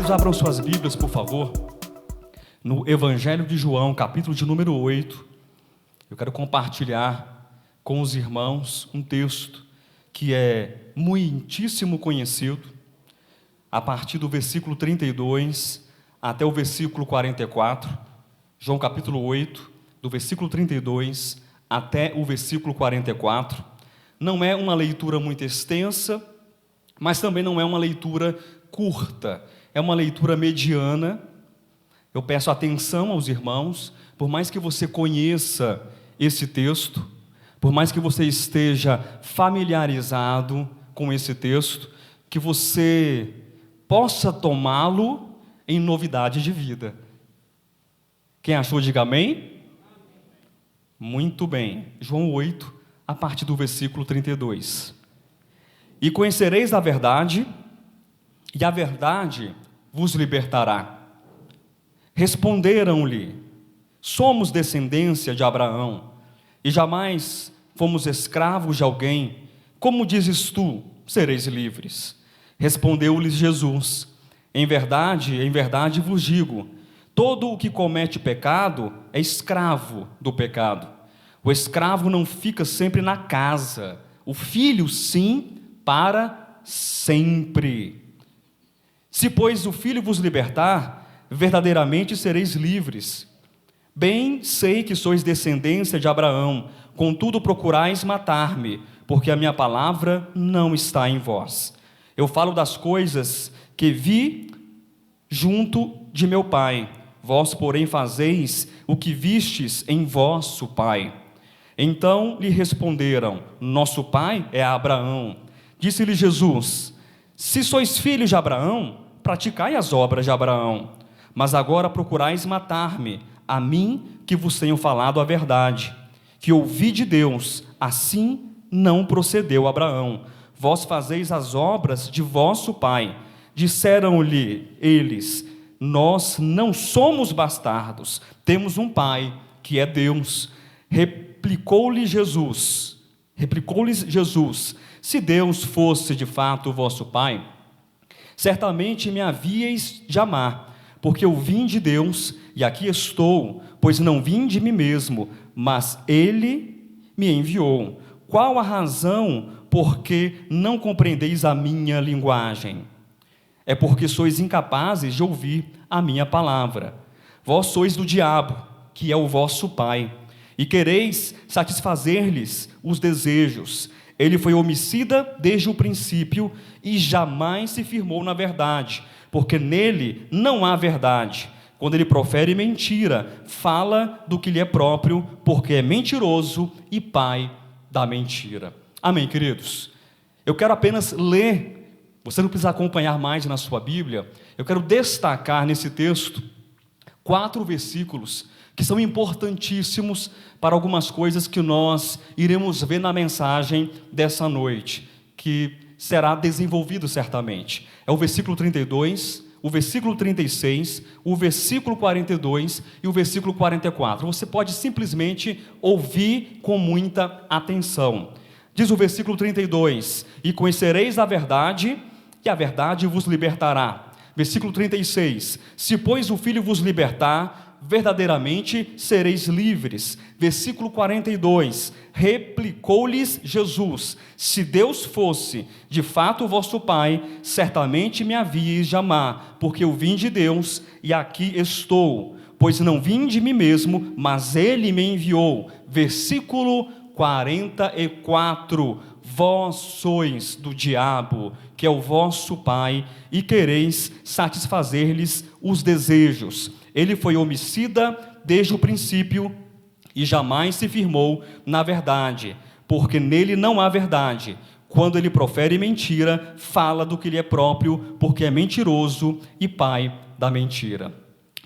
Queridos, abram suas Bíblias, por favor, no Evangelho de João, capítulo de número 8. Eu quero compartilhar com os irmãos um texto que é muitíssimo conhecido, a partir do versículo 32 até o versículo 44. João capítulo 8, do versículo 32 até o versículo 44. Não é uma leitura muito extensa, mas também não é uma leitura curta, é uma leitura mediana. Eu peço atenção aos irmãos, por mais que você conheça esse texto, por mais que você esteja familiarizado com esse texto, que você possa tomá-lo em novidade de vida. Quem achou, diga amém. Muito bem. João 8, a partir do versículo 32. E conhecereis a verdade, e a verdade vos libertará. Responderam-lhe: somos descendência de Abraão, e jamais fomos escravos de alguém. Como dizes tu, sereis livres? Respondeu-lhes Jesus: em verdade vos digo, todo o que comete pecado é escravo do pecado. O escravo não fica sempre na casa, o filho sim, para sempre. Se, pois, o Filho vos libertar, verdadeiramente sereis livres. Bem sei que sois descendência de Abraão, contudo procurais matar-me, porque a minha palavra não está em vós. Eu falo das coisas que vi junto de meu Pai, vós, porém, fazeis o que vistes em vosso pai. Então lhe responderam: nosso pai é Abraão. Disse-lhe Jesus: se sois filhos de Abraão, praticai as obras de Abraão. Mas agora procurais matar-me, a mim que vos tenho falado a verdade, que ouvi de Deus. Assim não procedeu Abraão. Vós fazeis as obras de vosso pai. Disseram-lhe eles: nós não somos bastardos, temos um pai, que é Deus. Replicou-lhes Jesus: se Deus fosse de fato o vosso pai, certamente me havíeis de amar, porque eu vim de Deus, e aqui estou, pois não vim de mim mesmo, mas Ele me enviou. Qual a razão por que não compreendeis a minha linguagem? É porque sois incapazes de ouvir a minha palavra. Vós sois do diabo, que é o vosso pai, e quereis satisfazer-lhes os desejos. Ele foi homicida desde o princípio e jamais se firmou na verdade, porque nele não há verdade. Quando ele profere mentira, fala do que lhe é próprio, porque é mentiroso e pai da mentira. Amém, queridos? Eu quero apenas ler, você não precisa acompanhar mais na sua Bíblia, eu quero destacar nesse texto 4 versículos que são importantíssimos para algumas coisas que nós iremos ver na mensagem dessa noite, que será desenvolvido certamente. É o versículo 32, o versículo 36, o versículo 42 e o versículo 44. Você pode simplesmente ouvir com muita atenção. Diz o versículo 32: e conhecereis a verdade, e a verdade vos libertará. Versículo 36: se, pois, o Filho vos libertar, verdadeiramente sereis livres. Versículo 42, replicou-lhes Jesus: se Deus fosse de fato o vosso pai, certamente me havíeis de amar, porque eu vim de Deus e aqui estou, pois não vim de mim mesmo, mas Ele me enviou. Versículo 44, vós sois do diabo, que é o vosso pai, e quereis satisfazer-lhes os desejos. Ele foi homicida desde o princípio e jamais se firmou na verdade, porque nele não há verdade. Quando ele profere mentira, fala do que lhe é próprio, porque é mentiroso e pai da mentira.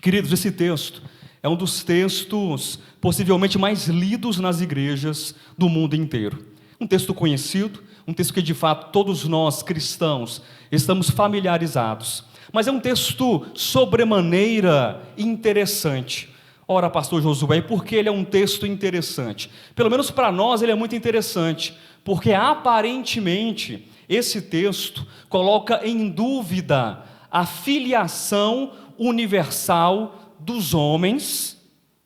Queridos, esse texto é um dos textos possivelmente mais lidos nas igrejas do mundo inteiro. Um texto conhecido, um texto que de fato todos nós cristãos estamos familiarizados. Mas é um texto sobremaneira interessante. Ora, pastor Josué, por que ele é um texto interessante? Pelo menos para nós ele é muito interessante, porque aparentemente esse texto coloca em dúvida a filiação universal dos homens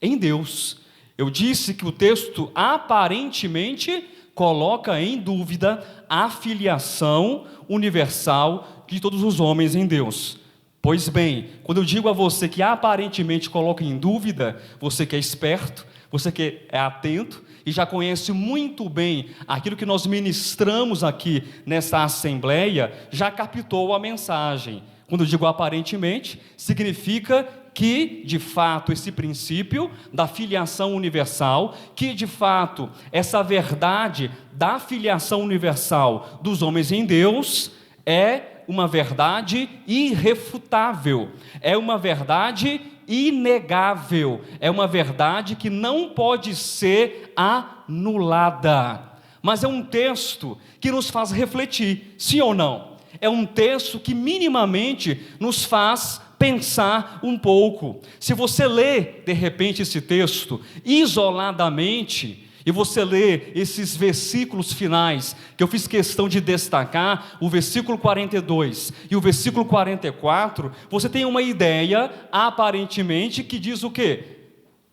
em Deus. Eu disse que o texto aparentemente coloca em dúvida a filiação universal de todos os homens em Deus. Pois bem, quando eu digo a você que aparentemente coloca em dúvida, você que é esperto, você que é atento e já conhece muito bem aquilo que nós ministramos aqui nessa assembleia, já captou a mensagem. Quando eu digo aparentemente, significa que, de fato, esse princípio da filiação universal, que, de fato, essa verdade da filiação universal dos homens em Deus é uma verdade irrefutável, é uma verdade inegável, é uma verdade que não pode ser anulada. Mas é um texto que nos faz refletir, sim ou não? É um texto que minimamente nos faz pensar um pouco. Se você lê, de repente, esse texto isoladamente, e você lê esses versículos finais, que eu fiz questão de destacar, o versículo 42 e o versículo 44, você tem uma ideia, aparentemente, que diz o quê?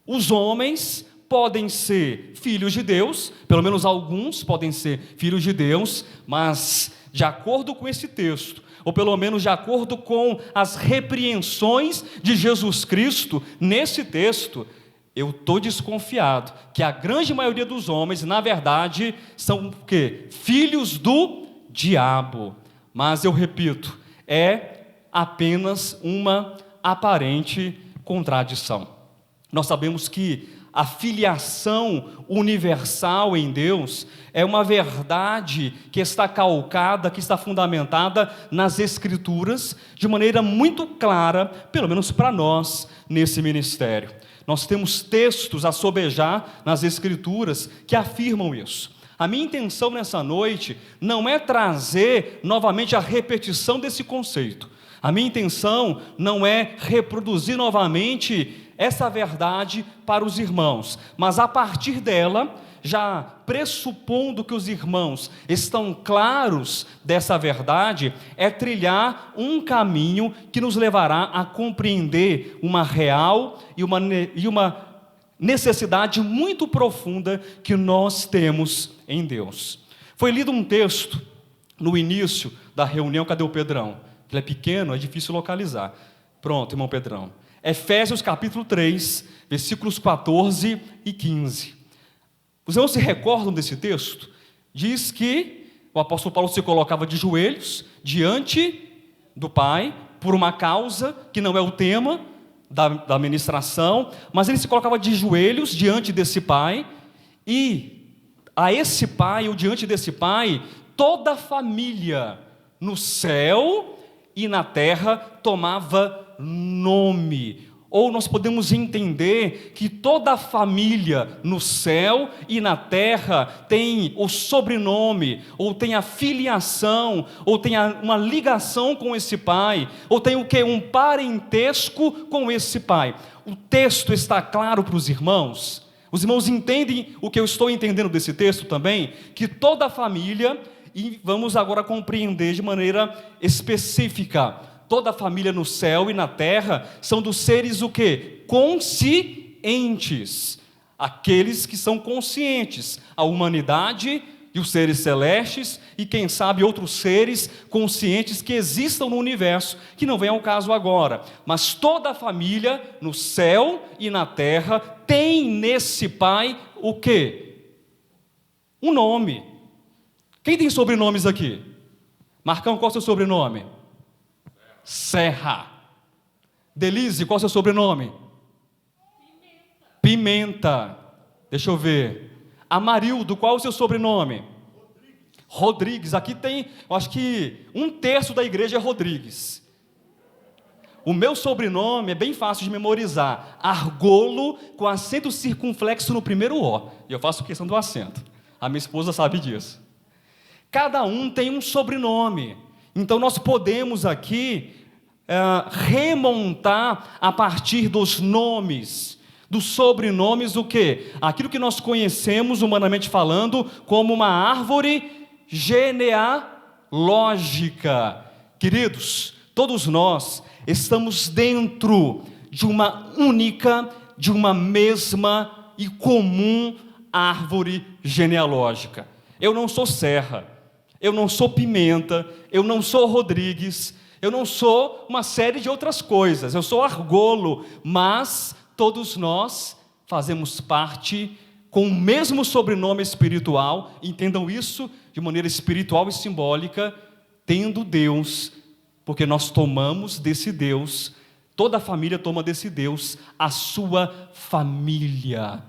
Os homens podem ser filhos de Deus, pelo menos alguns podem ser filhos de Deus, mas de acordo com esse texto, ou pelo menos de acordo com as repreensões de Jesus Cristo nesse texto, eu estou desconfiado que a grande maioria dos homens, na verdade, são o quê? Filhos do diabo. Mas eu repito, é apenas uma aparente contradição. Nós sabemos que a filiação universal em Deus é uma verdade que está calcada, que está fundamentada nas Escrituras, de maneira muito clara, pelo menos para nós, nesse ministério. Nós temos textos a sobejar nas Escrituras que afirmam isso. A minha intenção nessa noite não é trazer novamente a repetição desse conceito. A minha intenção não é reproduzir novamente essa verdade para os irmãos, mas a partir dela, já pressupondo que os irmãos estão claros dessa verdade, é trilhar um caminho que nos levará a compreender uma real e uma necessidade muito profunda que nós temos em Deus. Foi lido um texto no início da reunião. Cadê o Pedrão? Ele é pequeno, é difícil localizar. Pronto, irmão Pedrão. Efésios capítulo 3, versículos 14 e 15. Os irmãos se recordam desse texto? Diz que o apóstolo Paulo se colocava de joelhos diante do Pai, por uma causa que não é o tema da ministração, mas ele se colocava de joelhos diante desse Pai, e a esse Pai, ou diante desse Pai, toda a família no céu e na terra tomava nome. Ou nós podemos entender que toda a família no céu e na terra tem o sobrenome, ou tem a filiação, ou tem uma ligação com esse Pai, ou tem o quê? Um parentesco com esse Pai. O texto está claro para os irmãos? Os irmãos entendem o que eu estou entendendo desse texto também? Que toda a família, e vamos agora compreender de maneira específica, toda a família no céu e na terra são dos seres o quê? Conscientes. Aqueles que são conscientes. A humanidade e os seres celestes e quem sabe outros seres conscientes que existam no universo, que não vem ao caso agora. Mas toda a família no céu e na terra tem nesse Pai o quê? Um nome. Quem tem sobrenomes aqui? Marcão, qual é o seu sobrenome? Serra. Delize, qual é o seu sobrenome? Pimenta. Deixa eu ver. Amarildo, qual é o seu sobrenome? Rodrigues. Aqui tem, eu acho que 1/3 da igreja é Rodrigues. O meu sobrenome é bem fácil de memorizar. Argolo, com acento circunflexo no primeiro O. E eu faço questão do acento. A minha esposa sabe disso. Cada um tem um sobrenome. Então nós podemos aqui remontar a partir dos nomes, dos sobrenomes, o quê? Aquilo que nós conhecemos, humanamente falando, como uma árvore genealógica. Queridos, todos nós estamos dentro de uma única, de uma mesma e comum árvore genealógica. Eu não sou Serra, eu não sou Pimenta, eu não sou Rodrigues, eu não sou uma série de outras coisas, eu sou Argolo, mas todos nós fazemos parte com o mesmo sobrenome espiritual, entendam isso de maneira espiritual e simbólica, tendo Deus, porque nós tomamos desse Deus, toda a família toma desse Deus, a sua família,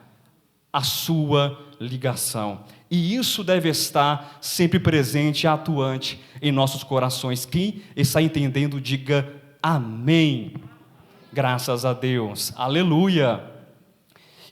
a sua ligação. E isso deve estar sempre presente e atuante em nossos corações. Quem está entendendo, diga amém. Graças a Deus. Aleluia.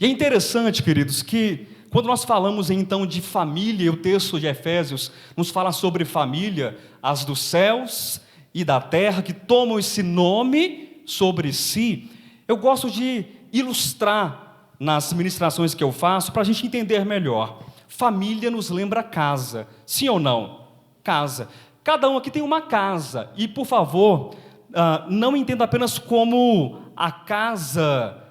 E é interessante, queridos, que quando nós falamos então de família, e o texto de Efésios nos fala sobre família, as dos céus e da terra, que tomam esse nome sobre si, eu gosto de ilustrar nas ministrações que eu faço, para a gente entender melhor. Família nos lembra casa, sim ou não? Casa. Cada um aqui tem uma casa, e por favor, não entenda apenas como a casa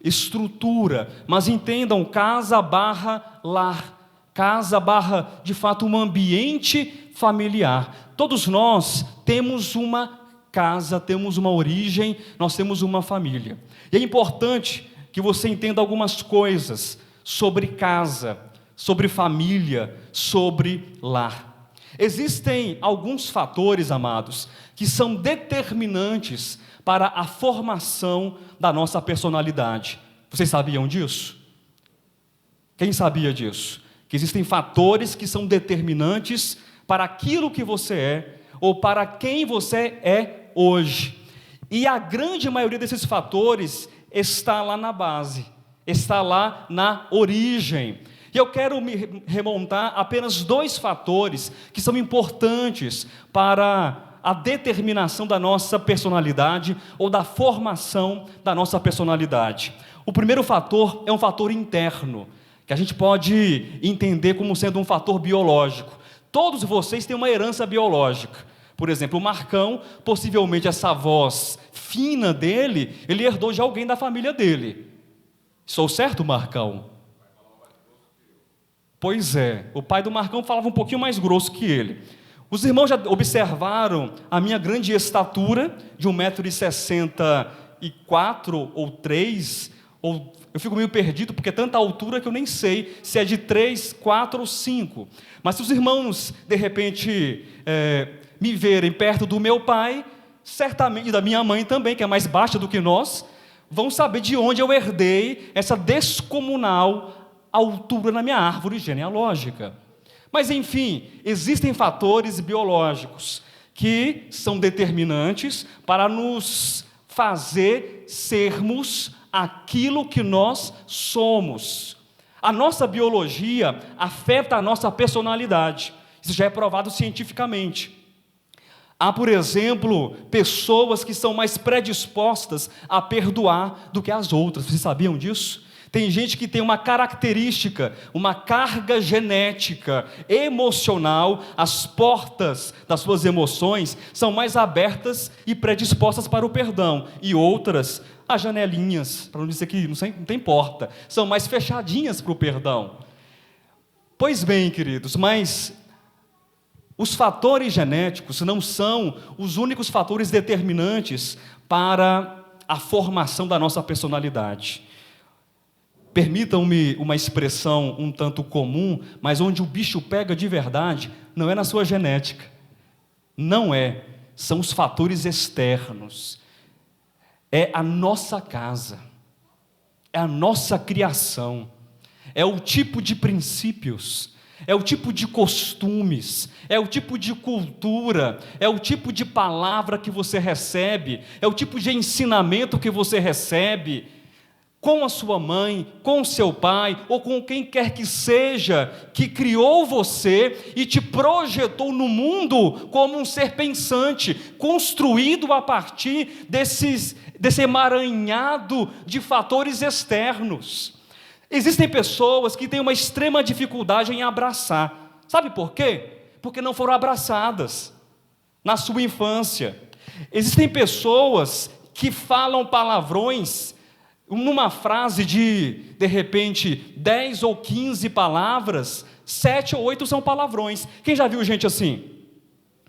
estrutura, mas entendam casa barra lar, casa barra, de fato, um ambiente familiar. Todos nós temos uma casa, temos uma origem, nós temos uma família. E é importante que você entenda algumas coisas sobre casa, sobre família, sobre lar. Existem alguns fatores, amados, que são determinantes para a formação da nossa personalidade. Vocês sabiam disso? Quem sabia disso? Que existem fatores que são determinantes para aquilo que você é, ou para quem você é hoje. E a grande maioria desses fatores está lá na base, está lá na origem. E eu quero me remontar a apenas 2 fatores que são importantes para a determinação da nossa personalidade ou da formação da nossa personalidade. O primeiro fator é um fator interno, que a gente pode entender como sendo um fator biológico. Todos vocês têm uma herança biológica. Por exemplo, o Marcão, possivelmente essa voz fina dele, ele herdou de alguém da família dele. Sou certo, Marcão? Pois é, o pai do Marcão falava um pouquinho mais grosso que ele. Os irmãos já observaram a minha grande estatura, de 1,64 m ou 3, ou eu fico meio perdido, porque é tanta altura que eu nem sei se é de 3, 4 ou 5. Mas se os irmãos, de repente, me verem perto do meu pai, certamente, e da minha mãe também, que é mais baixa do que nós, vão saber de onde eu herdei essa descomunal altura na minha árvore genealógica. Mas, enfim, existem fatores biológicos que são determinantes para nos fazer sermos aquilo que nós somos. A nossa biologia afeta a nossa personalidade. Isso já é provado cientificamente. Há, por exemplo, pessoas que são mais predispostas a perdoar do que as outras. Vocês sabiam disso? Tem gente que tem uma característica, uma carga genética, emocional, as portas das suas emoções são mais abertas e predispostas para o perdão. E outras, as janelinhas, para não dizer que não tem porta, são mais fechadinhas para o perdão. Pois bem, queridos, mas os fatores genéticos não são os únicos fatores determinantes para a formação da nossa personalidade. Permitam-me uma expressão um tanto comum, mas onde o bicho pega de verdade, não é na sua genética. Não é. São os fatores externos. É a nossa casa. É a nossa criação. É o tipo de princípios. É o tipo de costumes, é o tipo de cultura, é o tipo de palavra que você recebe, é o tipo de ensinamento que você recebe com a sua mãe, com o seu pai, ou com quem quer que seja, que criou você e te projetou no mundo como um ser pensante, construído a partir desse emaranhado de fatores externos. Existem pessoas que têm uma extrema dificuldade em abraçar. Sabe por quê? Porque não foram abraçadas na sua infância. Existem pessoas que falam palavrões numa frase de repente, 10 ou 15 palavras, 7 ou 8 são palavrões. Quem já viu gente assim?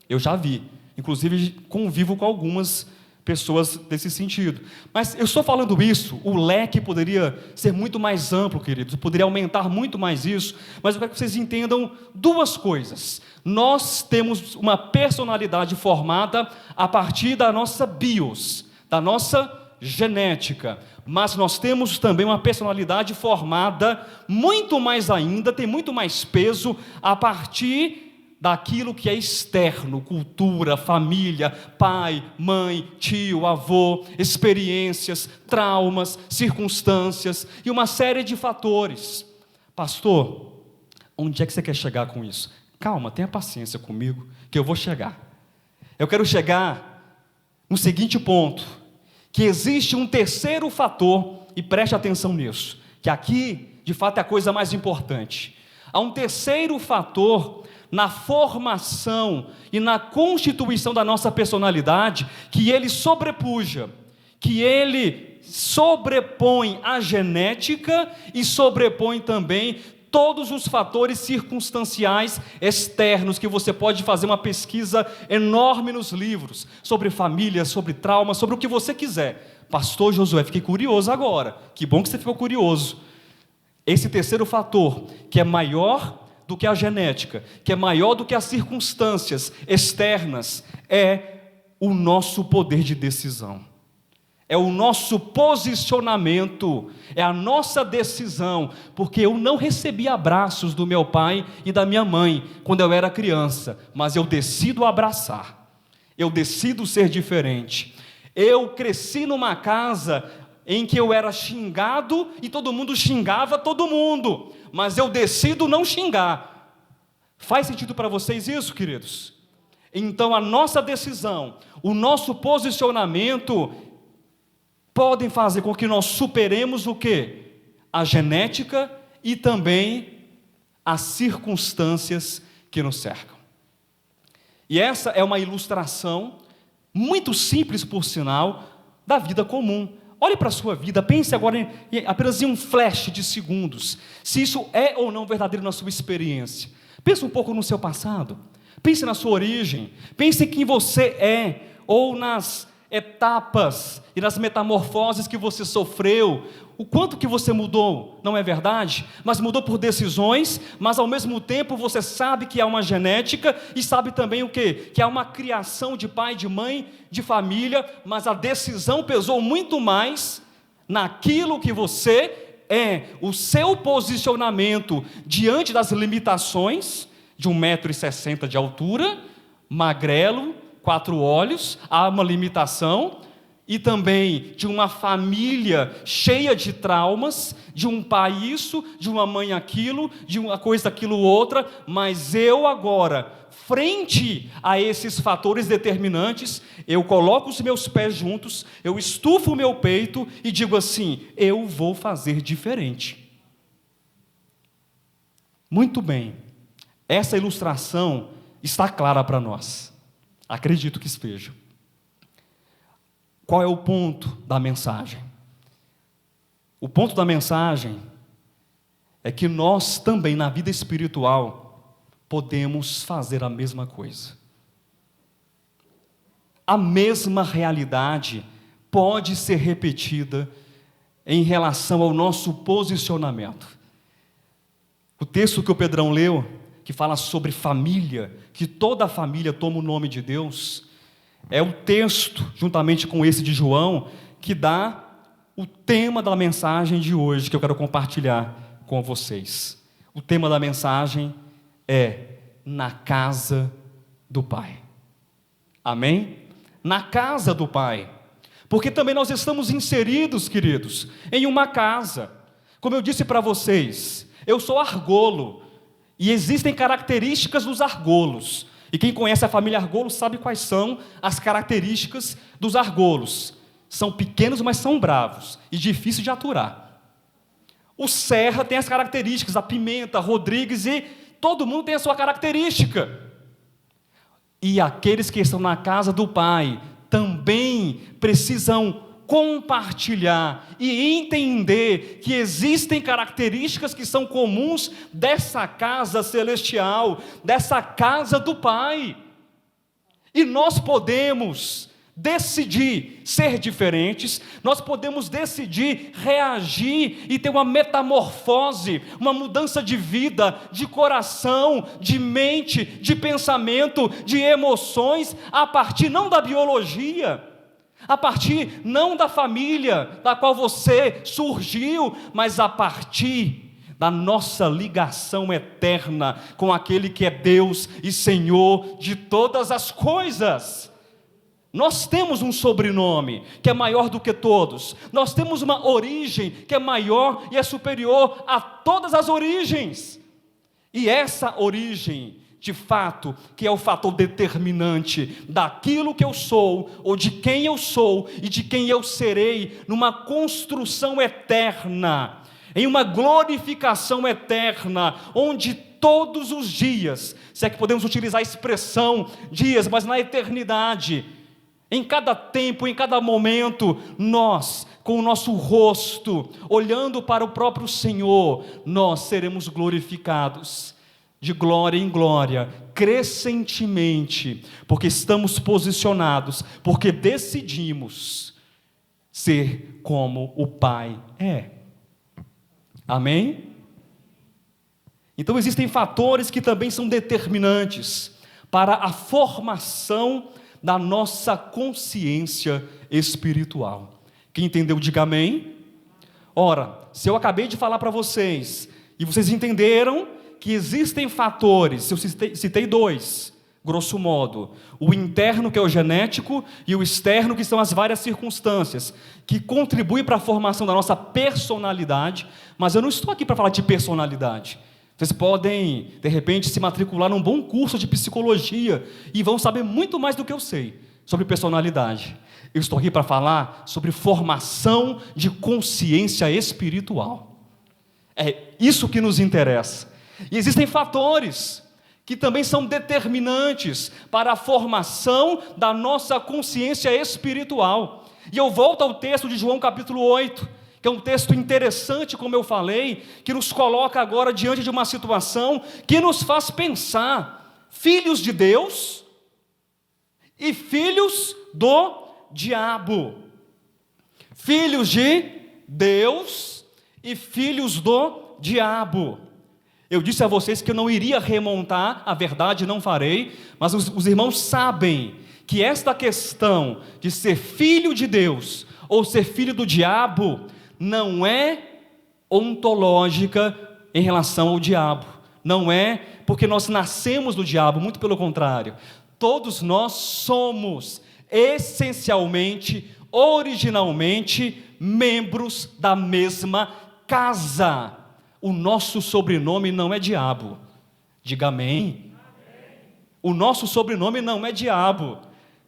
Eu já vi. Inclusive, convivo com algumas pessoas desse sentido. Mas eu estou falando isso, o leque poderia ser muito mais amplo, queridos, eu poderia aumentar muito mais isso, mas eu quero que vocês entendam duas coisas. Nós temos uma personalidade formada a partir da nossa bios, da nossa genética, mas nós temos também uma personalidade formada muito mais ainda, tem muito mais peso a partir daquilo que é externo, cultura, família, pai, mãe, tio, avô, experiências, traumas, circunstâncias e uma série de fatores. Pastor, onde é que você quer chegar com isso? Calma, tenha paciência comigo, que eu vou chegar. Eu quero chegar no seguinte ponto, que existe um terceiro fator, e preste atenção nisso, que aqui, de fato, é a coisa mais importante. Há um terceiro fator na formação e na constituição da nossa personalidade, que ele sobrepuja, que ele sobrepõe a genética e sobrepõe também todos os fatores circunstanciais externos, que você pode fazer uma pesquisa enorme nos livros, sobre família, sobre trauma, sobre o que você quiser. Pastor Josué, fiquei curioso agora, que bom que você ficou curioso. Esse terceiro fator, que é maior do que a genética, que é maior do que as circunstâncias externas, é o nosso poder de decisão, é o nosso posicionamento, é a nossa decisão, porque eu não recebi abraços do meu pai e da minha mãe quando eu era criança, mas eu decido abraçar, eu decido ser diferente. Eu cresci numa casa em que eu era xingado e todo mundo xingava todo mundo, mas eu decido não xingar. Faz sentido para vocês isso, queridos? Então a nossa decisão, o nosso posicionamento podem fazer com que nós superemos o quê? A genética e também as circunstâncias que nos cercam. E essa é uma ilustração muito simples, por sinal, da vida comum. Olhe para a sua vida, pense agora apenas em um flash de segundos, se isso é ou não verdadeiro na sua experiência. Pense um pouco no seu passado, pense na sua origem, pense em quem você é, ou nas etapas e nas metamorfoses que você sofreu, o quanto que você mudou, não é verdade? Mas mudou por decisões, mas ao mesmo tempo você sabe que há uma genética e sabe também o quê? Que há uma criação de pai, de mãe, de família, mas a decisão pesou muito mais naquilo que você é, o seu posicionamento diante das limitações de 1,60 m de altura, magrelo, 4 olhos, há uma limitação, e também de uma família cheia de traumas, de um pai isso, de uma mãe aquilo, de uma coisa aquilo outra, mas eu agora, frente a esses fatores determinantes, eu coloco os meus pés juntos, eu estufo o meu peito e digo assim, eu vou fazer diferente. Muito bem, essa ilustração está clara para nós, acredito que esteja. Qual é o ponto da mensagem? O ponto da mensagem é que nós também, na vida espiritual, podemos fazer a mesma coisa. A mesma realidade pode ser repetida em relação ao nosso posicionamento. O texto que o Pedrão leu, que fala sobre família, que toda a família toma o nome de Deus, é o texto, juntamente com esse de João, que dá o tema da mensagem de hoje, que eu quero compartilhar com vocês. O tema da mensagem é na casa do Pai. Amém? Na casa do Pai. Porque também nós estamos inseridos, queridos, em uma casa. Como eu disse para vocês, eu sou argolo, e existem características dos argolos. E quem conhece a família argolos sabe quais são as características dos argolos. São pequenos, mas são bravos e difíceis de aturar. O Serra tem as características, a Pimenta, a Rodrigues, e todo mundo tem a sua característica. E aqueles que estão na casa do Pai também precisam compartilhar e entender que existem características que são comuns dessa casa celestial, dessa casa do Pai. E nós podemos decidir ser diferentes, nós podemos decidir reagir e ter uma metamorfose, uma mudança de vida, de coração, de mente, de pensamento, de emoções, a partir não da biologia, a partir não da família da qual você surgiu, mas a partir da nossa ligação eterna com aquele que é Deus e Senhor de todas as coisas. Nós temos um sobrenome que é maior do que todos, nós temos uma origem que é maior e é superior a todas as origens, e essa origem, de fato, que é o fator determinante daquilo que eu sou, ou de quem eu sou e de quem eu serei, numa construção eterna, em uma glorificação eterna, onde todos os dias, se é que podemos utilizar a expressão dias, mas na eternidade, em cada tempo, em cada momento, nós, com o nosso rosto, olhando para o próprio Senhor, nós seremos glorificados, de glória em glória, crescentemente, porque estamos posicionados, porque decidimos ser como o Pai é. Amém? Então existem fatores que também são determinantes para a formação da nossa consciência espiritual. Quem entendeu, diga amém. Ora, se eu acabei de falar para vocês, e vocês entenderam que existem fatores, eu citei dois, grosso modo, o interno, que é o genético, e o externo, que são as várias circunstâncias, que contribuem para a formação da nossa personalidade, mas eu não estou aqui para falar de personalidade. Vocês podem, de repente, se matricular num bom curso de psicologia e vão saber muito mais do que eu sei sobre personalidade. Eu estou aqui para falar sobre formação de consciência espiritual. É isso que nos interessa. E existem fatores que também são determinantes para a formação da nossa consciência espiritual. E eu volto ao texto de João capítulo 8, que é um texto interessante, como eu falei, que nos coloca agora diante de uma situação que nos faz pensar, filhos de Deus e filhos do diabo. Filhos de Deus e filhos do diabo. Eu disse a vocês que eu não iria remontar, a verdade não farei, mas os irmãos sabem que esta questão de ser filho de Deus ou ser filho do diabo não é ontológica em relação ao diabo. Não é porque nós nascemos do diabo, muito pelo contrário. Todos nós somos essencialmente, originalmente, membros da mesma casa. O nosso sobrenome não é diabo. Diga amém. O nosso sobrenome não é diabo.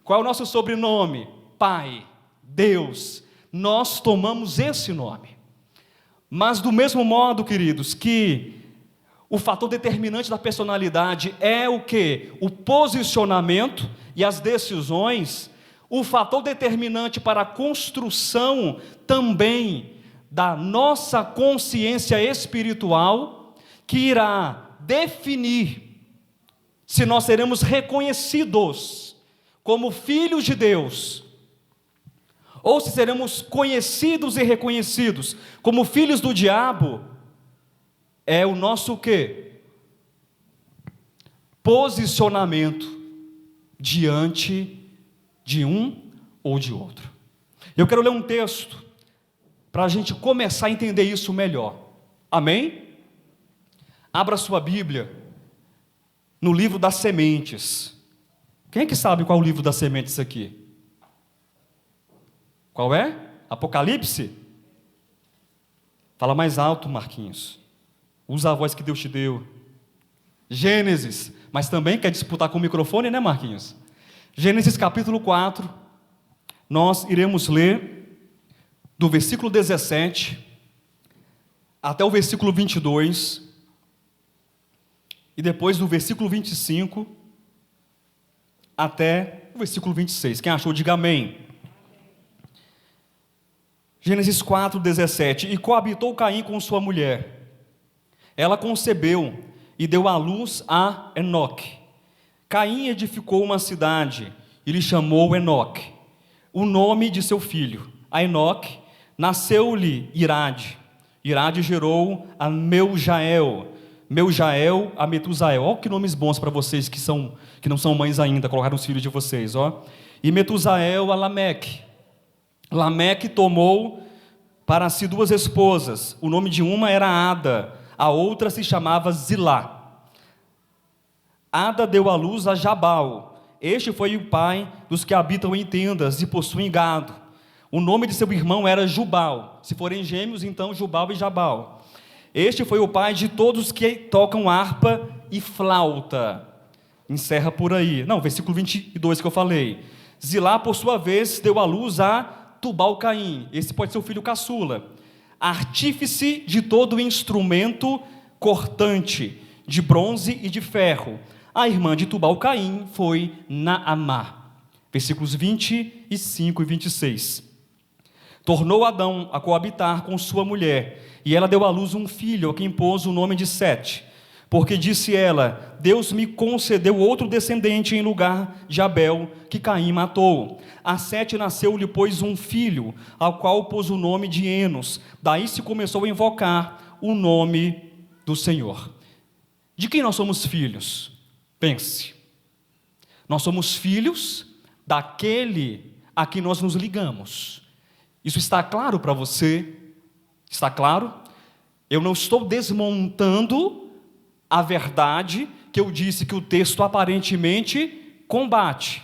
Qual é o nosso sobrenome? Pai, Deus. Nós tomamos esse nome. Mas do mesmo modo, queridos, que o fator determinante da personalidade é o quê? O posicionamento e as decisões. O fator determinante para a construção também da nossa consciência espiritual, que irá definir se nós seremos reconhecidos como filhos de Deus, ou se seremos conhecidos e reconhecidos como filhos do diabo, é o nosso quê? Posicionamento diante de um ou de outro. Eu quero ler um texto para a gente começar a entender isso melhor. Amém? Abra sua Bíblia no livro das sementes. Quem é que sabe qual é o livro das sementes aqui? Qual é? Apocalipse? Fala mais alto, Marquinhos. Usa a voz que Deus te deu. Gênesis. Mas também quer disputar com o microfone, né, Marquinhos? Gênesis capítulo 4. Nós iremos ler do versículo 17 até o versículo 22, e depois do versículo 25 até o versículo 26. Quem achou, diga amém. Gênesis 4:17. E coabitou Caim com sua mulher. Ela concebeu e deu à luz a Enoque. Caim edificou uma cidade e lhe chamou Enoque, o nome de seu filho. A Enoque nasceu-lhe Irade. Irade gerou a Meujael. Meujael a Metusael. Olha que nomes bons para vocês que não são mães ainda, colocaram os filhos de vocês. Ó. E Metusael a Lameque. Lameque tomou para si 2 esposas. O nome de uma era Ada, a outra se chamava Zilá. Ada deu à luz a Jabal. Este foi o pai dos que habitam em tendas e possuem gado. O nome de seu irmão era Jubal. Se forem gêmeos, então Jubal e Jabal. Este foi o pai de todos que tocam harpa e flauta. Encerra por aí. Não, versículo 22 que eu falei. Zilá, por sua vez, deu à luz a Tubal-Caim. Esse pode ser o filho caçula. Artífice de todo instrumento cortante, de bronze e de ferro. A irmã de Tubal-Caim foi Naamá. Versículos 25 e 26. Tornou Adão a coabitar com sua mulher, e ela deu à luz um filho, a quem pôs o nome de Sete. Porque disse ela: Deus me concedeu outro descendente em lugar de Abel, que Caim matou. A Sete nasceu-lhe, pois, um filho, ao qual pôs o nome de Enos. Daí se começou a invocar o nome do Senhor. De quem nós somos filhos? Pense. Nós somos filhos daquele a quem nós nos ligamos. Isso está claro para você? Está claro? Eu não estou desmontando a verdade que eu disse que o texto aparentemente combate.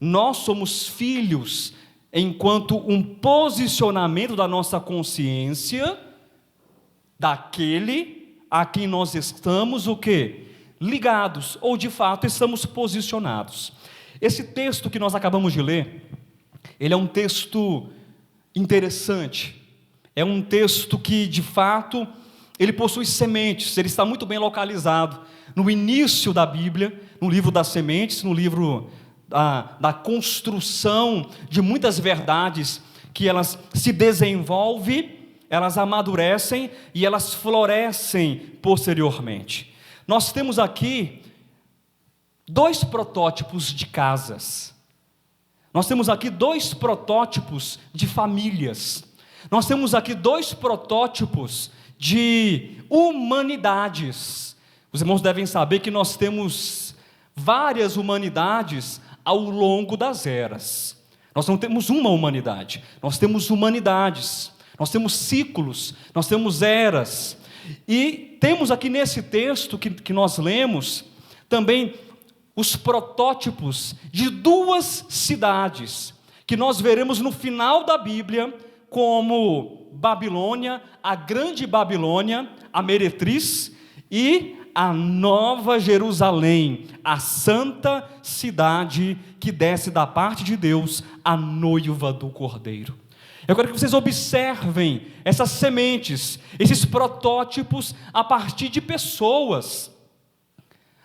Nós somos filhos enquanto um posicionamento da nossa consciência daquele a quem nós estamos o quê? Ligados, ou de fato estamos posicionados. Esse texto que nós acabamos de ler, ele é um texto interessante, é um texto que de fato ele possui sementes, ele está muito bem localizado no início da Bíblia, no livro das sementes, no livro da construção de muitas verdades que elas se desenvolvem, elas amadurecem e elas florescem posteriormente. Nós temos aqui 2 protótipos de casas. Nós temos aqui 2 protótipos de famílias. Nós temos aqui 2 protótipos de humanidades. Os irmãos devem saber que nós temos várias humanidades ao longo das eras. Nós não temos uma humanidade, nós temos humanidades, nós temos ciclos, nós temos eras. E temos aqui nesse texto que nós lemos também os protótipos de 2 cidades que nós veremos no final da Bíblia como Babilônia, a grande Babilônia, a meretriz, e a Nova Jerusalém, a santa cidade que desce da parte de Deus, a noiva do Cordeiro. Eu quero que vocês observem essas sementes, esses protótipos a partir de pessoas,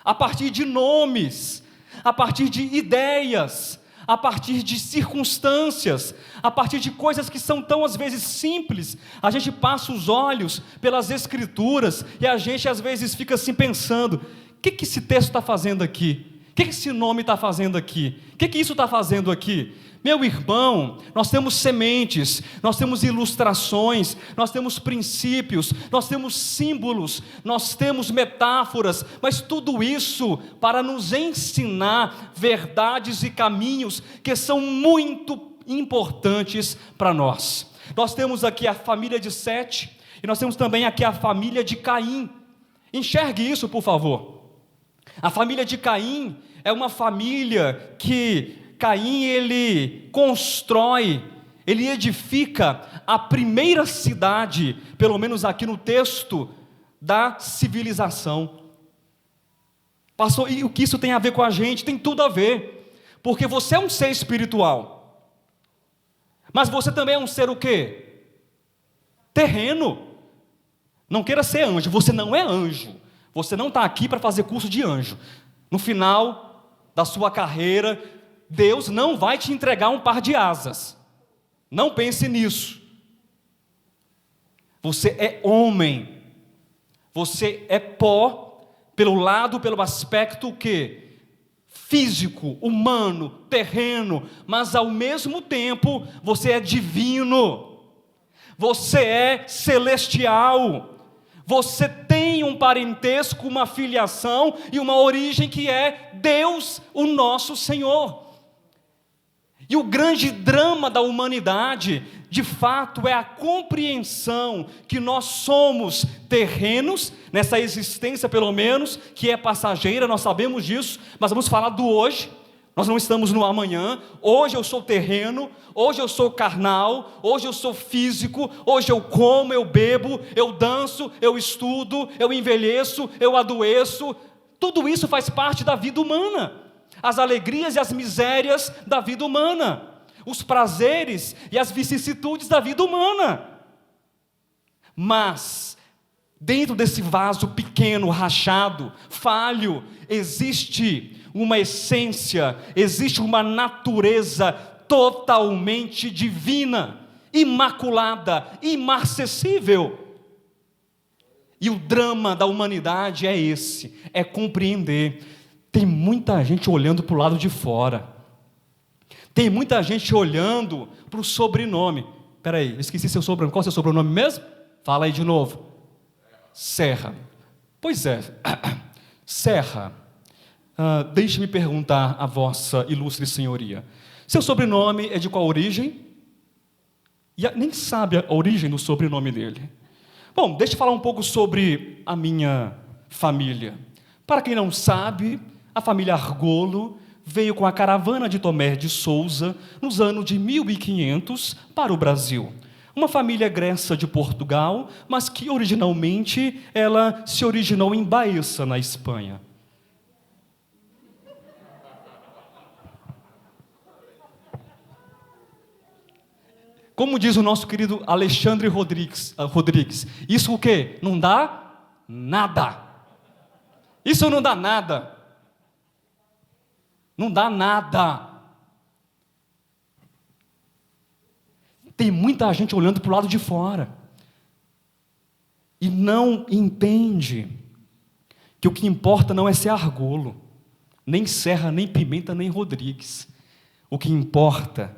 a partir de nomes, a partir de ideias, a partir de circunstâncias, a partir de coisas que são tão às vezes simples. A gente passa os olhos pelas Escrituras e a gente às vezes fica assim pensando: o que esse texto está fazendo aqui? O que esse nome está fazendo aqui? O que isso está fazendo aqui? Meu irmão, nós temos sementes, nós temos ilustrações, nós temos princípios, nós temos símbolos, nós temos metáforas, mas tudo isso para nos ensinar verdades e caminhos que são muito importantes para nós. Nós temos aqui a família de Sete e nós temos também aqui a família de Caim. Enxergue isso, por favor. A família de Caim é uma família que Caim, ele constrói, ele edifica a primeira cidade, pelo menos aqui no texto, da civilização. Pastor, e o que isso tem a ver com a gente? Tem tudo a ver, porque você é um ser espiritual, mas você também é um ser o quê? Terreno. Não queira ser anjo, você não é anjo, você não está aqui para fazer curso de anjo. No final da sua carreira, Deus não vai te entregar um par de asas. Não pense nisso. Você é homem. Você é pó, pelo aspecto o quê? Físico, humano, terreno, mas ao mesmo tempo você é divino. Você é celestial. Você tem um parentesco, uma filiação e uma origem que é Deus, o nosso Senhor. E o grande drama da humanidade, de fato, é a compreensão que nós somos terrenos, nessa existência pelo menos, que é passageira, nós sabemos disso, mas vamos falar do hoje. Nós não estamos no amanhã. Hoje eu sou terreno, hoje eu sou carnal, hoje eu sou físico, hoje eu como, eu bebo, eu danço, eu estudo, eu envelheço, eu adoeço. Tudo isso faz parte da vida humana. As alegrias e as misérias da vida humana, os prazeres e as vicissitudes da vida humana. Mas, dentro desse vaso pequeno, rachado, falho, existe uma essência, existe uma natureza totalmente divina, imaculada, imarcessível. E o drama da humanidade é esse, é compreender. Tem muita gente olhando para o lado de fora. Tem muita gente olhando para o sobrenome. Espera aí, esqueci seu sobrenome. Qual é o seu sobrenome mesmo? Fala aí de novo. Serra. Pois é, Serra. Deixe-me perguntar a vossa ilustre senhoria. Seu sobrenome é de qual origem? E nem sabe a origem do sobrenome dele. Bom, deixa eu falar um pouco sobre a minha família. Para quem não sabe, a família Argolo veio com a caravana de Tomé de Souza nos anos de 1500 para o Brasil. Uma família egressa de Portugal, mas que originalmente ela se originou em Baeza, na Espanha. Como diz o nosso querido Alexandre Rodrigues, isso o quê? Não dá nada. Isso não dá nada. Não dá nada. Tem muita gente olhando para o lado de fora e não entende que o que importa não é ser Argolo, nem Serra, nem Pimenta, nem Rodrigues. O que importa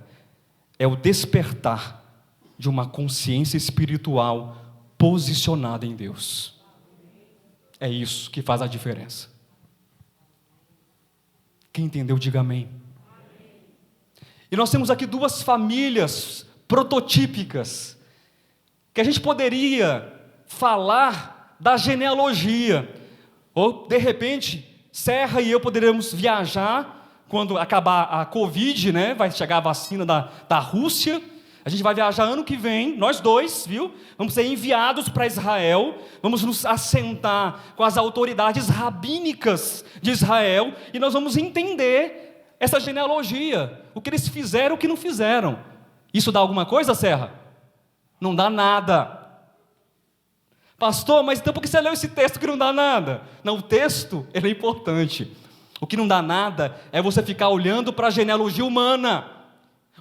é o despertar de uma consciência espiritual posicionada em Deus. É isso que faz a diferença. Quem entendeu, diga amém. E nós temos aqui duas famílias prototípicas, que a gente poderia falar da genealogia, ou de repente, Serra e eu poderíamos viajar, quando acabar a Covid, né? Vai chegar a vacina da Rússia, a gente vai viajar ano que vem, nós dois, viu? Vamos ser enviados para Israel, vamos nos assentar com as autoridades rabínicas de Israel, e nós vamos entender essa genealogia, o que eles fizeram, o que não fizeram. Isso dá alguma coisa, Serra? Não dá nada. Pastor, mas então por que você leu esse texto que não dá nada? Não, o texto, ele é importante. O que não dá nada é você ficar olhando para a genealogia humana.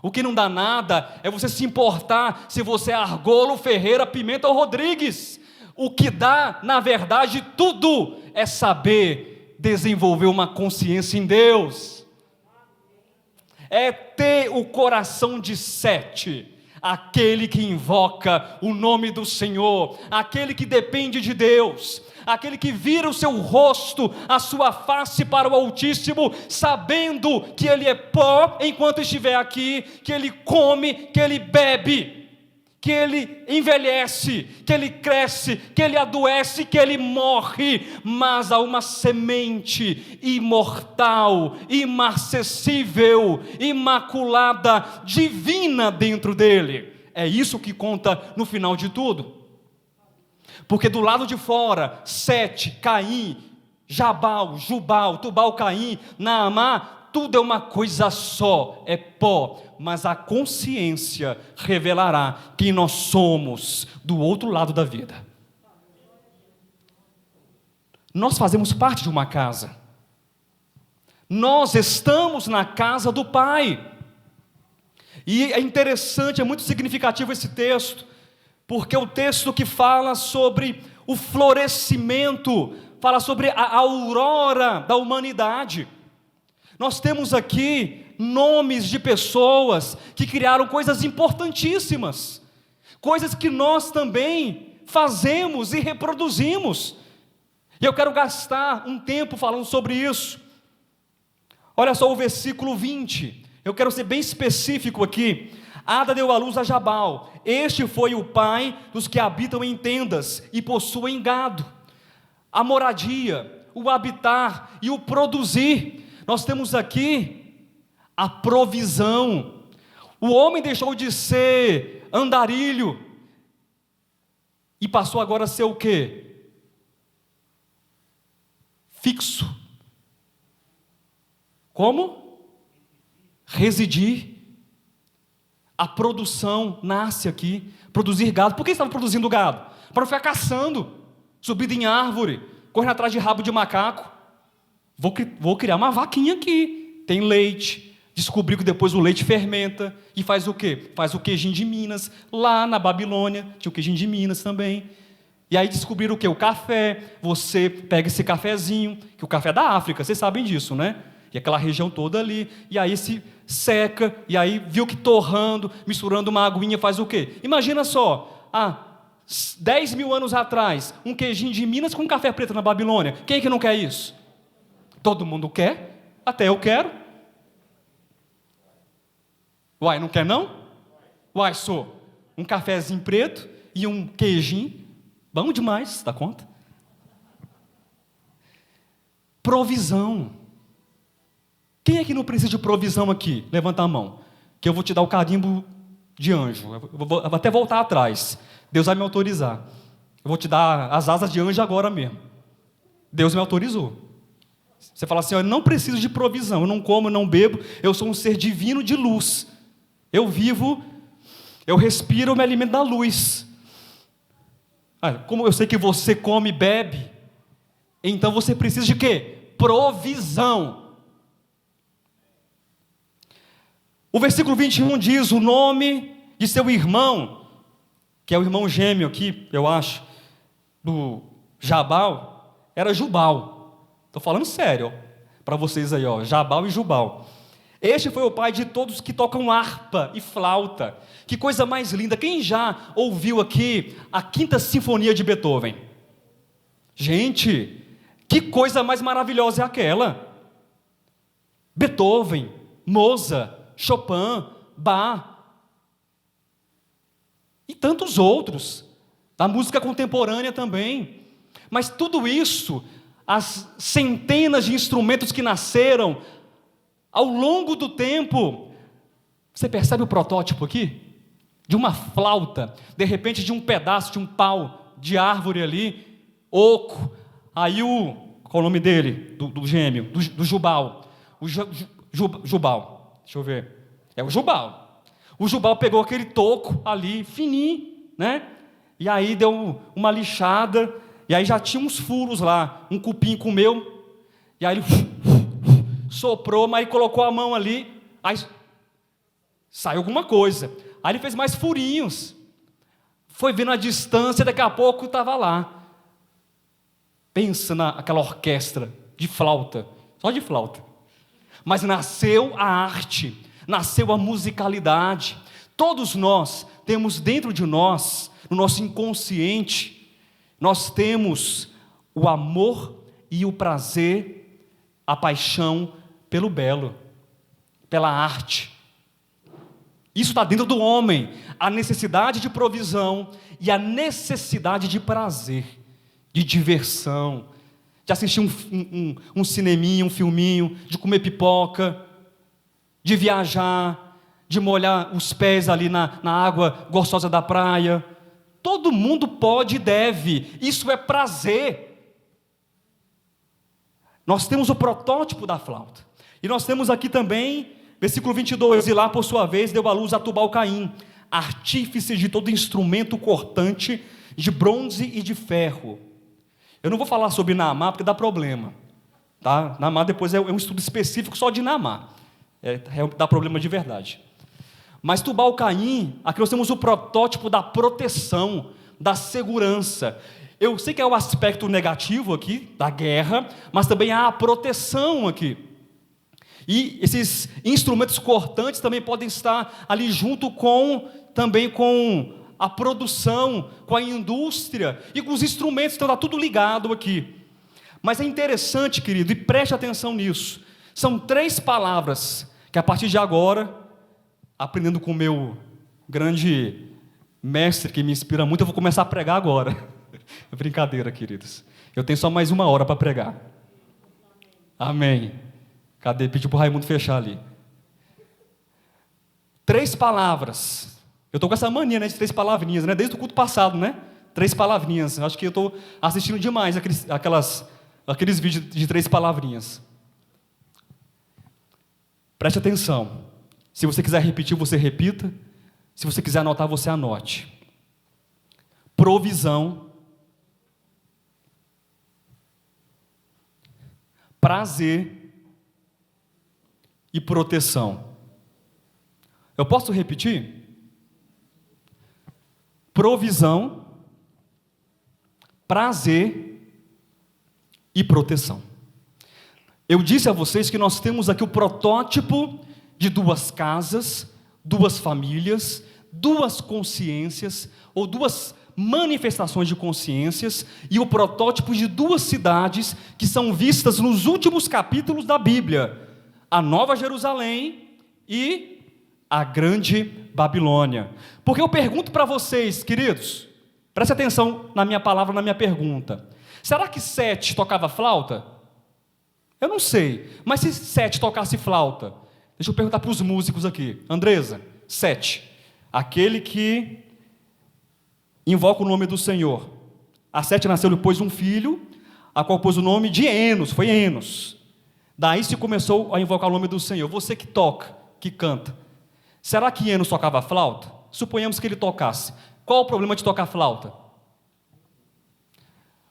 O que não dá nada é você se importar se você é Argolo, Ferreira, Pimenta ou Rodrigues. O que dá, na verdade, tudo é saber desenvolver uma consciência em Deus. É ter o coração de Sete, aquele que invoca o nome do Senhor, aquele que depende de Deus, aquele que vira o seu rosto, a sua face para o Altíssimo, sabendo que ele é pó enquanto estiver aqui, que ele come, que ele bebe, que ele envelhece, que ele cresce, que ele adoece, que ele morre, mas há uma semente imortal, imarcessível, imaculada, divina dentro dele. É isso que conta no final de tudo. Porque do lado de fora, Sete, Caim, Jabal, Jubal, Tubal, Caim, Naamá, tudo é uma coisa só, é pó, mas a consciência revelará quem nós somos do outro lado da vida. Nós fazemos parte de uma casa. Nós estamos na casa do Pai. E é interessante, é muito significativo esse texto, porque é o texto que fala sobre o florescimento, fala sobre a aurora da humanidade. Nós temos aqui nomes de pessoas que criaram coisas importantíssimas, coisas que nós também fazemos e reproduzimos. E eu quero gastar um tempo falando sobre isso. Olha só o versículo 20. Eu quero ser bem específico aqui. Ada deu à luz a Jabal. Este foi o pai dos que habitam em tendas e possuem gado. A moradia, o habitar e o produzir. Nós temos aqui a provisão. O homem deixou de ser andarilho e passou agora a ser o quê? Fixo. Como? Residir. A produção nasce aqui. Produzir gado. Por que estava produzindo gado? Para não ficar caçando, subindo em árvore, correndo atrás de rabo de macaco. Vou criar uma vaquinha aqui. Tem leite. Descobriu que depois o leite fermenta. E faz o quê? Faz o queijinho de Minas. Lá na Babilônia tinha o queijinho de Minas também. E aí descobriram o quê? O café. Você pega esse cafezinho, que o café é da África, vocês sabem disso, né? E aquela região toda ali, e aí se seca, e aí viu que torrando, misturando uma aguinha, faz o quê? Imagina só, 10 mil anos atrás, um queijinho de Minas com café preto na Babilônia. Quem é que não quer isso? Todo mundo quer, até eu quero. Uai, não quer não? Uai, sou um cafezinho preto e um queijinho, bom demais, dá conta? Provisão. Quem é que não precisa de provisão aqui? Levanta a mão, que eu vou te dar o carimbo de anjo. Eu vou até voltar atrás. Deus vai me autorizar. Eu vou te dar as asas de anjo agora mesmo. Deus me autorizou. Você fala assim, eu não preciso de provisão, eu não como, eu não bebo, eu sou um ser divino de luz. Eu vivo, eu respiro, eu me alimento da luz. Como eu sei que você come e bebe, então você precisa de quê? Provisão. O versículo 21 diz o nome de seu irmão, que é o irmão gêmeo aqui, eu acho, do Jabal, era Jubal. Estou falando sério para vocês aí, Jabal e Jubal. Este foi o pai de todos que tocam harpa e flauta. Que coisa mais linda. Quem já ouviu aqui a Quinta Sinfonia de Beethoven? Gente, que coisa mais maravilhosa é aquela? Beethoven, Mozart, Chopin, Bach e tantos outros, da música contemporânea também. Mas tudo isso, as centenas de instrumentos que nasceram ao longo do tempo, você percebe o protótipo aqui? De uma flauta, de repente de um pedaço de um pau de árvore ali, oco, aí qual é o nome dele? Do gêmeo, do Jubal, Jubal. Deixa eu ver. É o Jubal. O Jubal pegou aquele toco ali, fininho, né? E aí deu uma lixada, e aí já tinha uns furos lá. Um cupim comeu, e aí ele soprou, mas ele colocou a mão ali, aí saiu alguma coisa. Aí ele fez mais furinhos. Foi vendo a distância, daqui a pouco estava lá. Pensa naquela orquestra de flauta, só de flauta. Mas nasceu a arte, nasceu a musicalidade. Todos nós temos dentro de nós, no nosso inconsciente, nós temos o amor e o prazer, a paixão pelo belo, pela arte. Isso está dentro do homem, a necessidade de provisão e a necessidade de prazer, de diversão, de assistir um cineminha, um filminho, de comer pipoca, de viajar, de molhar os pés ali na água gostosa da praia. Todo mundo pode e deve, isso é prazer. Nós temos o protótipo da flauta, e nós temos aqui também, versículo 22, e lá por sua vez deu à luz a Tubal-Caim, artífice de todo instrumento cortante, de bronze e de ferro. Eu não vou falar sobre Naamá porque dá problema. Tá? Namá depois é um estudo específico só de namá. Dá problema de verdade. Mas Tubal-Caim, aqui nós temos o protótipo da proteção, da segurança. Eu sei que é o aspecto negativo aqui, da guerra, mas também há a proteção aqui. E esses instrumentos cortantes também podem estar ali junto também com a produção, com a indústria e com os instrumentos, então está tudo ligado aqui. Mas é interessante, querido, e preste atenção nisso. São 3 palavras que a partir de agora, aprendendo com o meu grande mestre, que me inspira muito, eu vou começar a pregar agora. É brincadeira, queridos. Eu tenho só mais 1 hora para pregar. Amém. Cadê? Pedi para o Raimundo fechar ali. 3 palavras. Eu estou com essa mania, né, de 3 palavrinhas, né? Desde o culto passado, né? 3 palavrinhas. Acho que eu estou assistindo demais aqueles vídeos de 3 palavrinhas. Preste atenção. Se você quiser repetir, você repita. Se você quiser anotar, você anote. Provisão, prazer e proteção. Eu posso repetir? Provisão, prazer e proteção. Eu disse a vocês que nós temos aqui o protótipo de 2 casas, 2 famílias, 2 consciências, ou 2 manifestações de consciências, e o protótipo de 2 cidades que são vistas nos últimos capítulos da Bíblia: a Nova Jerusalém e a Grande Babilônia. Porque eu pergunto para vocês, queridos, preste atenção na minha palavra, na minha pergunta: será que Sete tocava flauta? Eu não sei, mas se Sete tocasse flauta, deixa eu perguntar para os músicos aqui. Andresa, Sete, aquele que invoca o nome do Senhor. A Sete nasceu depois um filho, a qual pôs o nome de Enos, foi Enos. Daí se começou a invocar o nome do Senhor. Você que toca, que canta, será que Enos tocava flauta? Suponhamos que ele tocasse. Qual o problema de tocar flauta?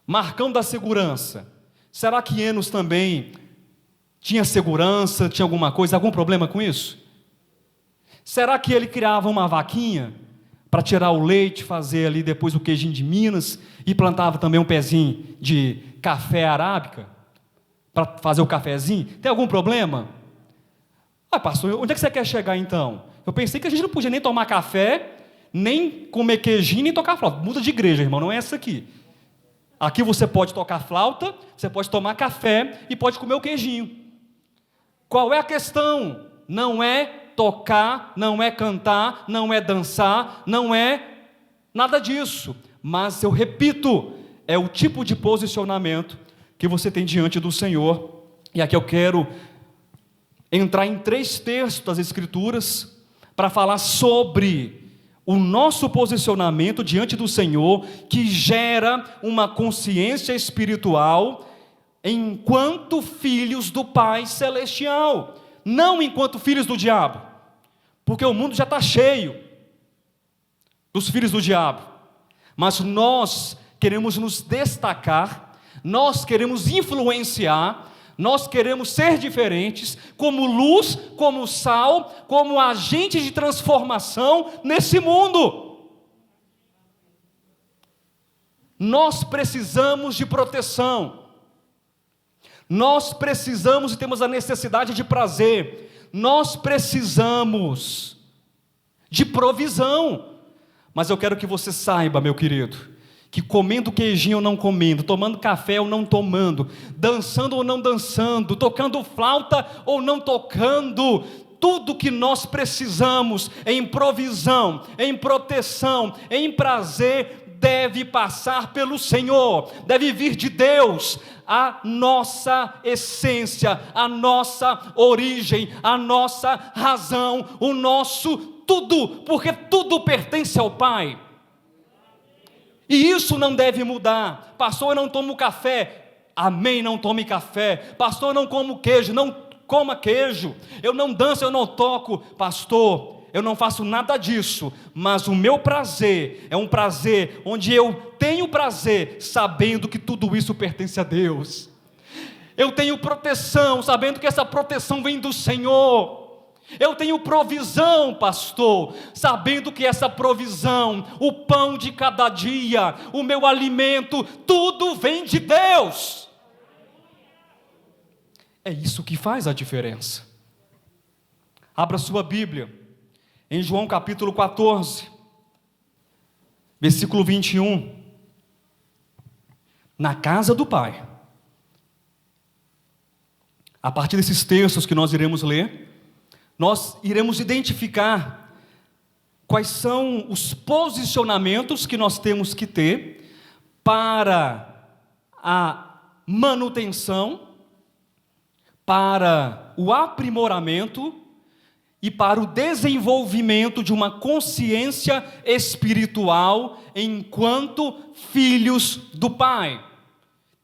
Marcão da segurança. Será que Enos também tinha segurança, tinha alguma coisa, algum problema com isso? Será que ele criava uma vaquinha para tirar o leite, fazer ali depois o queijinho de Minas, e plantava também um pezinho de café arábica para fazer o cafezinho? Tem algum problema? Pastor, onde é que você quer chegar então? Eu pensei que a gente não podia nem tomar café, nem comer queijinho, nem tocar flauta. Muda de igreja, irmão, não é essa aqui. Aqui você pode tocar flauta, você pode tomar café e pode comer o queijinho. Qual é a questão? Não é tocar, não é cantar, não é dançar, não é nada disso. Mas eu repito, é o tipo de posicionamento que você tem diante do Senhor. E aqui eu quero entrar em 3 textos das Escrituras para falar sobre o nosso posicionamento diante do Senhor, que gera uma consciência espiritual enquanto filhos do Pai Celestial, não enquanto filhos do diabo, porque o mundo já está cheio dos filhos do diabo, mas nós queremos nos destacar, nós queremos influenciar, nós queremos ser diferentes, como luz, como sal, como agente de transformação nesse mundo. Nós precisamos de proteção, nós precisamos e temos a necessidade de prazer, nós precisamos de provisão. Mas eu quero que você saiba, meu querido, que comendo queijinho ou não comendo, tomando café ou não tomando, dançando ou não dançando, tocando flauta ou não tocando, tudo que nós precisamos em provisão, em proteção, em prazer, deve passar pelo Senhor, deve vir de Deus. A nossa essência, a nossa origem, a nossa razão, o nosso tudo, porque tudo pertence ao Pai. E isso não deve mudar. Pastor, eu não tomo café. Amém, não tome café. Pastor, eu não como queijo. Não coma queijo. Eu não danço, eu não toco. Pastor, eu não faço nada disso. Mas o meu prazer é um prazer onde eu tenho prazer sabendo que tudo isso pertence a Deus. Eu tenho proteção, sabendo que essa proteção vem do Senhor. Eu tenho provisão, pastor, sabendo que essa provisão, o pão de cada dia, o meu alimento, tudo vem de Deus. É isso que faz a diferença. Abra sua Bíblia, em João capítulo 14, versículo 21. Na casa do Pai. A partir desses textos que nós iremos ler, nós iremos identificar quais são os posicionamentos que nós temos que ter para a manutenção, para o aprimoramento e para o desenvolvimento de uma consciência espiritual enquanto filhos do Pai,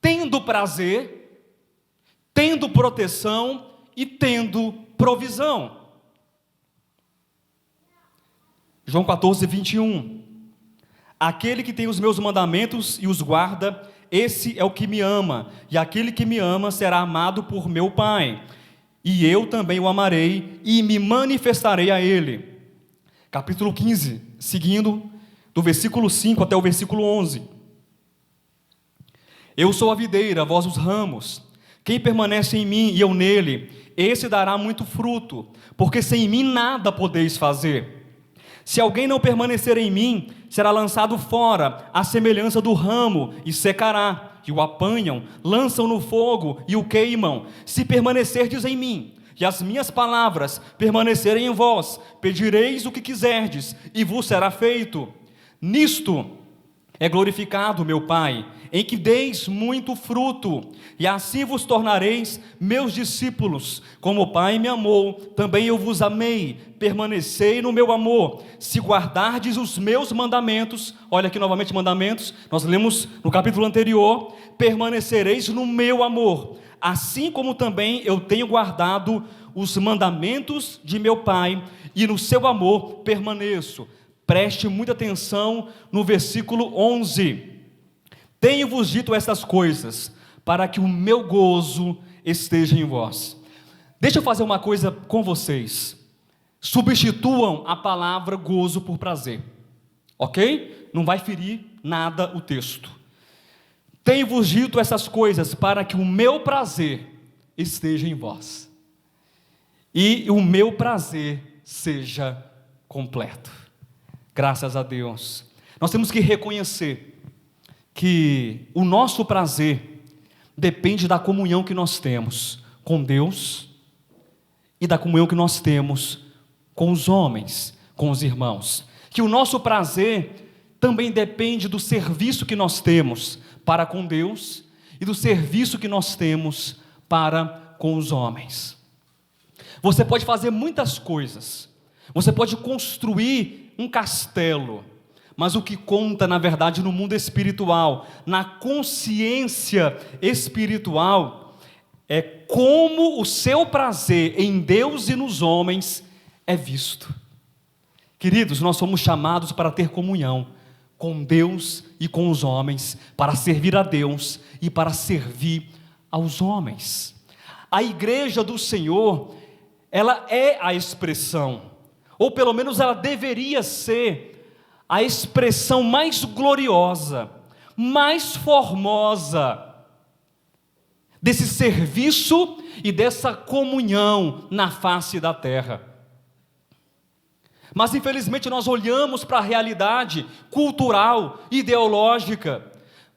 tendo prazer, tendo proteção e tendo provisão. João 14, 21. Aquele que tem os meus mandamentos e os guarda, esse é o que me ama, e aquele que me ama será amado por meu Pai, e eu também o amarei e me manifestarei a ele. Capítulo 15, seguindo do versículo 5 até o versículo 11. Eu sou a videira, vós os ramos. Quem permanece em mim e eu nele, esse dará muito fruto, porque sem mim nada podeis fazer. Se alguém não permanecer em mim, será lançado fora, à semelhança do ramo, e secará. E o apanham, lançam no fogo e o queimam. Se permanecerdes em mim, e as minhas palavras permanecerem em vós, pedireis o que quiserdes, e vos será feito. Nisto é glorificado meu Pai, em que deis muito fruto, e assim vos tornareis meus discípulos. Como o Pai me amou, também eu vos amei, permanecei no meu amor. Se guardardes os meus mandamentos, olha aqui novamente mandamentos, nós lemos no capítulo anterior, permanecereis no meu amor, assim como também eu tenho guardado os mandamentos de meu Pai, e no seu amor permaneço. Preste muita atenção no versículo 11. Tenho-vos dito estas coisas, para que o meu gozo esteja em vós. Deixa eu fazer uma coisa com vocês. Substituam a palavra gozo por prazer. Ok? Não vai ferir nada o texto. Tenho-vos dito essas coisas, para que o meu prazer esteja em vós. E o meu prazer seja completo. Graças a Deus. Nós temos que reconhecer que o nosso prazer depende da comunhão que nós temos com Deus e da comunhão que nós temos com os homens, com os irmãos. Que o nosso prazer também depende do serviço que nós temos para com Deus e do serviço que nós temos para com os homens. Você pode fazer muitas coisas, você pode construir um castelo, mas o que conta, na verdade, no mundo espiritual, na consciência espiritual, é como o seu prazer em Deus e nos homens é visto. Queridos, nós somos chamados para ter comunhão com Deus e com os homens, para servir a Deus e para servir aos homens. A igreja do Senhor, ela é a expressão, ou pelo menos ela deveria ser a expressão mais gloriosa, mais formosa desse serviço e dessa comunhão na face da terra. Mas infelizmente nós olhamos para a realidade cultural, ideológica,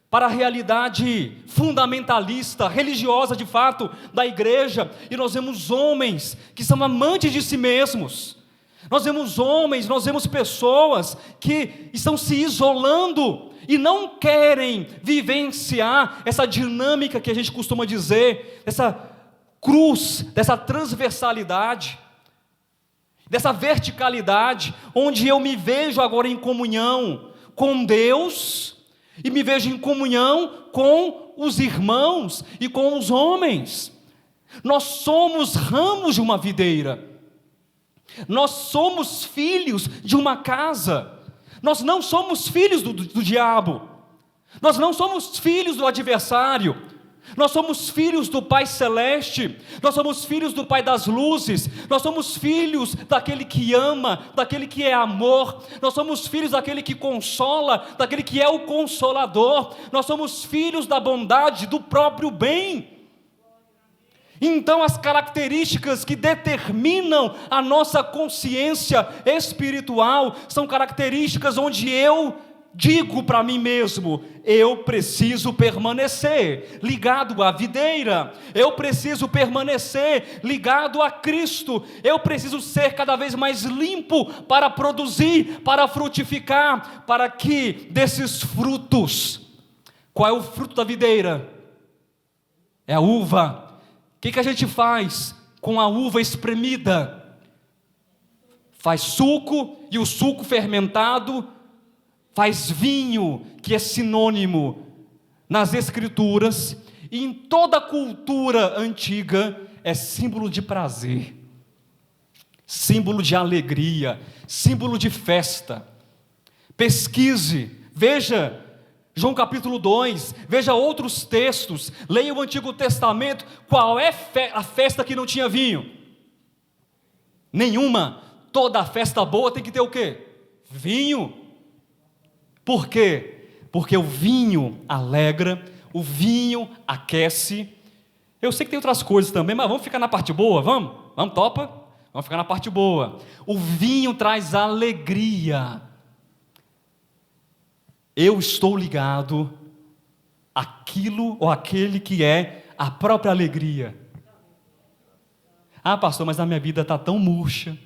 para a realidade fundamentalista, religiosa de fato, da igreja, e nós vemos homens que são amantes de si mesmos. Nós vemos homens, nós vemos pessoas que estão se isolando e não querem vivenciar essa dinâmica que a gente costuma dizer, essa cruz, dessa transversalidade, dessa verticalidade, onde eu me vejo agora em comunhão com Deus e me vejo em comunhão com os irmãos e com os homens. Nós somos ramos de uma videira. Nós somos filhos de uma casa. Nós não somos filhos do diabo. Nós não somos filhos do adversário. Nós somos filhos do Pai Celeste, nós somos filhos do Pai das luzes, nós somos filhos daquele que ama, daquele que é amor, nós somos filhos daquele que consola, daquele que é o Consolador, nós somos filhos da bondade, do próprio bem. Então, as características que determinam a nossa consciência espiritual são características onde eu digo para mim mesmo: eu preciso permanecer ligado à videira, eu preciso permanecer ligado a Cristo, eu preciso ser cada vez mais limpo para produzir, para frutificar, para que desses frutos, qual é o fruto da videira? É a uva. O que a gente faz com a uva espremida? Faz suco, e o suco fermentado faz vinho, que é sinônimo nas Escrituras e em toda a cultura antiga, é símbolo de prazer, símbolo de alegria, símbolo de festa. Pesquise, veja João capítulo 2, veja outros textos, leia o Antigo Testamento. Qual é a festa que não tinha vinho? Nenhuma. Toda festa boa tem que ter o quê? Vinho. Por quê? Porque o vinho alegra, o vinho aquece. Eu sei que tem outras coisas também, mas vamos ficar na parte boa, vamos? Vamos, topa? Vamos ficar na parte boa. O vinho traz alegria. Eu estou ligado àquilo ou àquele que é a própria alegria. Ah, pastor, mas a minha vida está tão murcha,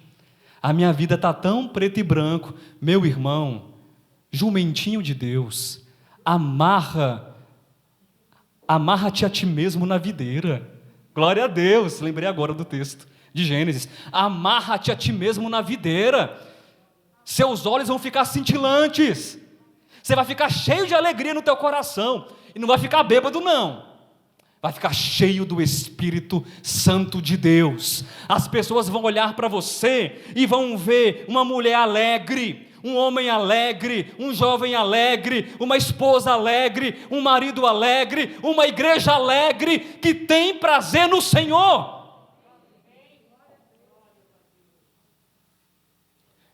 a minha vida está tão preto e branco. Meu irmão, jumentinho de Deus, amarra-te a ti mesmo na videira. Glória a Deus, lembrei agora do texto de Gênesis. Amarra-te a ti mesmo na videira, seus olhos vão ficar cintilantes, você vai ficar cheio de alegria no teu coração, e não vai ficar bêbado não, vai ficar cheio do Espírito Santo de Deus. As pessoas vão olhar para você e vão ver uma mulher alegre, um homem alegre, um jovem alegre, uma esposa alegre, um marido alegre, uma igreja alegre, que tem prazer no Senhor.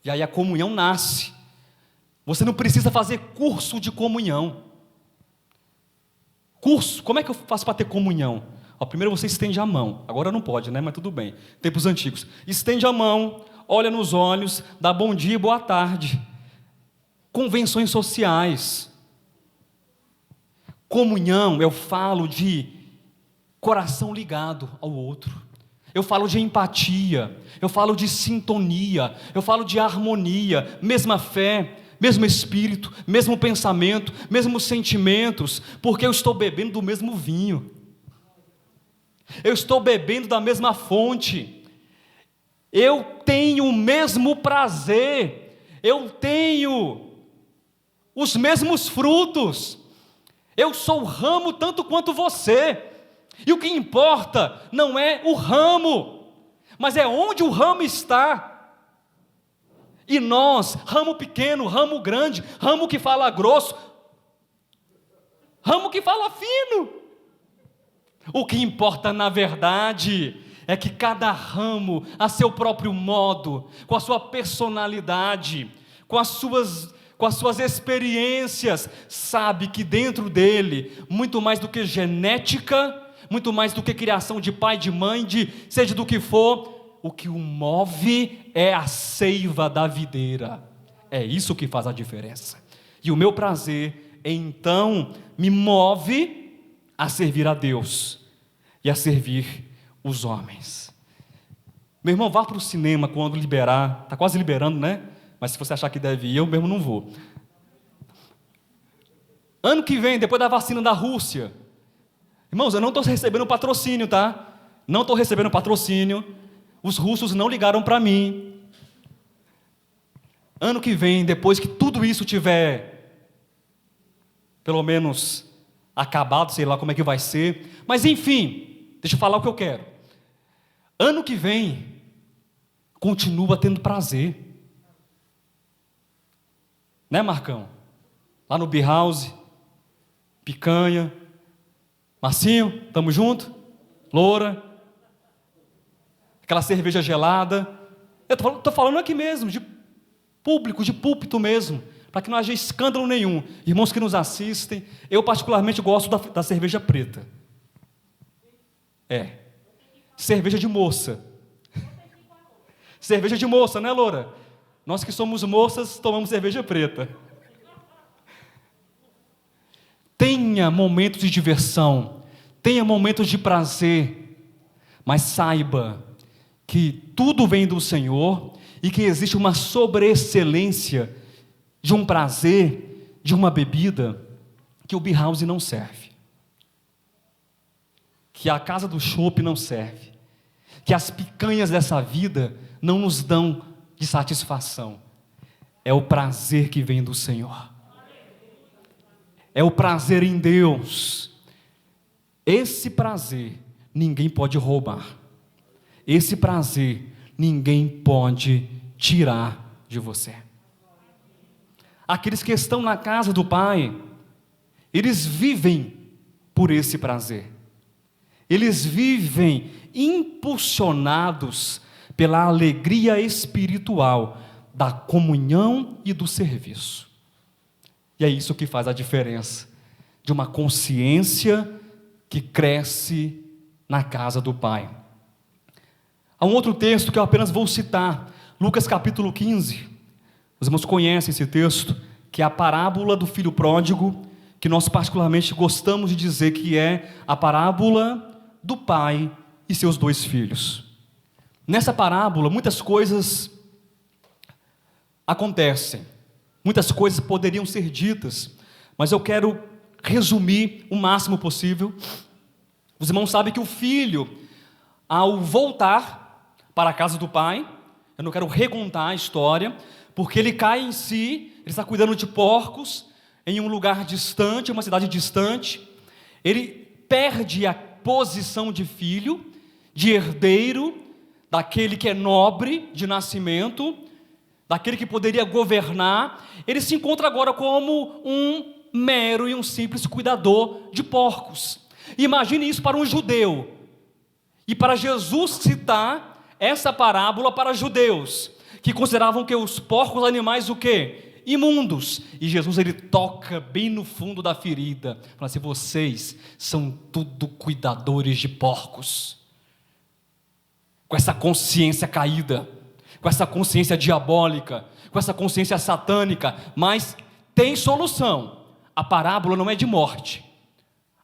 E aí a comunhão nasce. Você não precisa fazer curso de comunhão. Curso, como é que eu faço para ter comunhão? Primeiro você estende a mão, agora não pode, né? Mas tudo bem, tempos antigos. Estende a mão, olha nos olhos, dá bom dia e boa tarde. Convenções sociais. Comunhão, eu falo de coração ligado ao outro. Eu falo de empatia, eu falo de sintonia, eu falo de harmonia, mesma fé, mesmo espírito, mesmo pensamento, mesmos sentimentos, porque eu estou bebendo do mesmo vinho, eu estou bebendo da mesma fonte, eu tenho o mesmo prazer, eu tenho os mesmos frutos, eu sou o ramo tanto quanto você, e o que importa não é o ramo, mas é onde o ramo está. E nós, ramo pequeno, ramo grande, ramo que fala grosso, ramo que fala fino, o que importa na verdade é que cada ramo, a seu próprio modo, com a sua personalidade, com as suas experiências, sabe que dentro dele, muito mais do que genética, muito mais do que criação de pai, de mãe, seja do que for, o que o move é a seiva da videira. É isso que faz a diferença. E o meu prazer, então, me move a servir a Deus e a servir os homens. Meu irmão, vá para o cinema quando liberar. Está quase liberando, né? Mas se você achar que deve ir, eu mesmo não vou. Ano que vem, depois da vacina da Rússia, irmãos, eu não estou recebendo patrocínio, tá? Não estou recebendo patrocínio. Os russos não ligaram para mim. Ano que vem, depois que tudo isso tiver, pelo menos, acabado, sei lá como é que vai ser. Mas enfim, deixa eu falar o que eu quero. Ano que vem, continua tendo prazer. Né, Marcão? Lá no Beer House, picanha. Marcinho, tamo junto? Loura? Aquela cerveja gelada. Eu estou falando aqui mesmo, de público, de púlpito mesmo, para que não haja escândalo nenhum. Irmãos que nos assistem, eu particularmente gosto da cerveja preta. Cerveja de moça. Cerveja de moça, né, Loura? Nós que somos moças, tomamos cerveja preta. Tenha momentos de diversão, tenha momentos de prazer, mas saiba que tudo vem do Senhor e que existe uma sobreexcelência de um prazer, de uma bebida, que o beer house não serve, que a casa do chopp não serve, que as picanhas dessa vida não nos dão de satisfação. É o prazer que vem do Senhor, é o prazer em Deus. Esse prazer ninguém pode roubar, esse prazer ninguém pode tirar de você. Aqueles que estão na casa do Pai, eles vivem por esse prazer, eles vivem impulsionados pela alegria espiritual da comunhão e do serviço. E é isso que faz a diferença de uma consciência que cresce na casa do Pai. Há um outro texto que eu apenas vou citar, Lucas capítulo 15. Os irmãos conhecem esse texto, que é a parábola do filho pródigo, que nós particularmente gostamos de dizer que é a parábola do pai e seus 2 filhos. Nessa parábola, muitas coisas acontecem, muitas coisas poderiam ser ditas, mas eu quero resumir o máximo possível. Os irmãos sabem que o filho, ao voltar para a casa do pai, eu não quero recontar a história, porque ele cai em si, ele está cuidando de porcos, em um lugar distante, uma cidade distante, ele perde a posição de filho, de herdeiro, daquele que é nobre de nascimento, daquele que poderia governar. Ele se encontra agora como um mero e um simples cuidador de porcos. Imagine isso para um judeu, e para Jesus citar essa parábola para judeus, que consideravam que os porcos animais o quê? Imundos. E Jesus, ele toca bem no fundo da ferida, fala assim: vocês são tudo cuidadores de porcos, com essa consciência caída, com essa consciência diabólica, com essa consciência satânica, mas tem solução. A parábola não é de morte,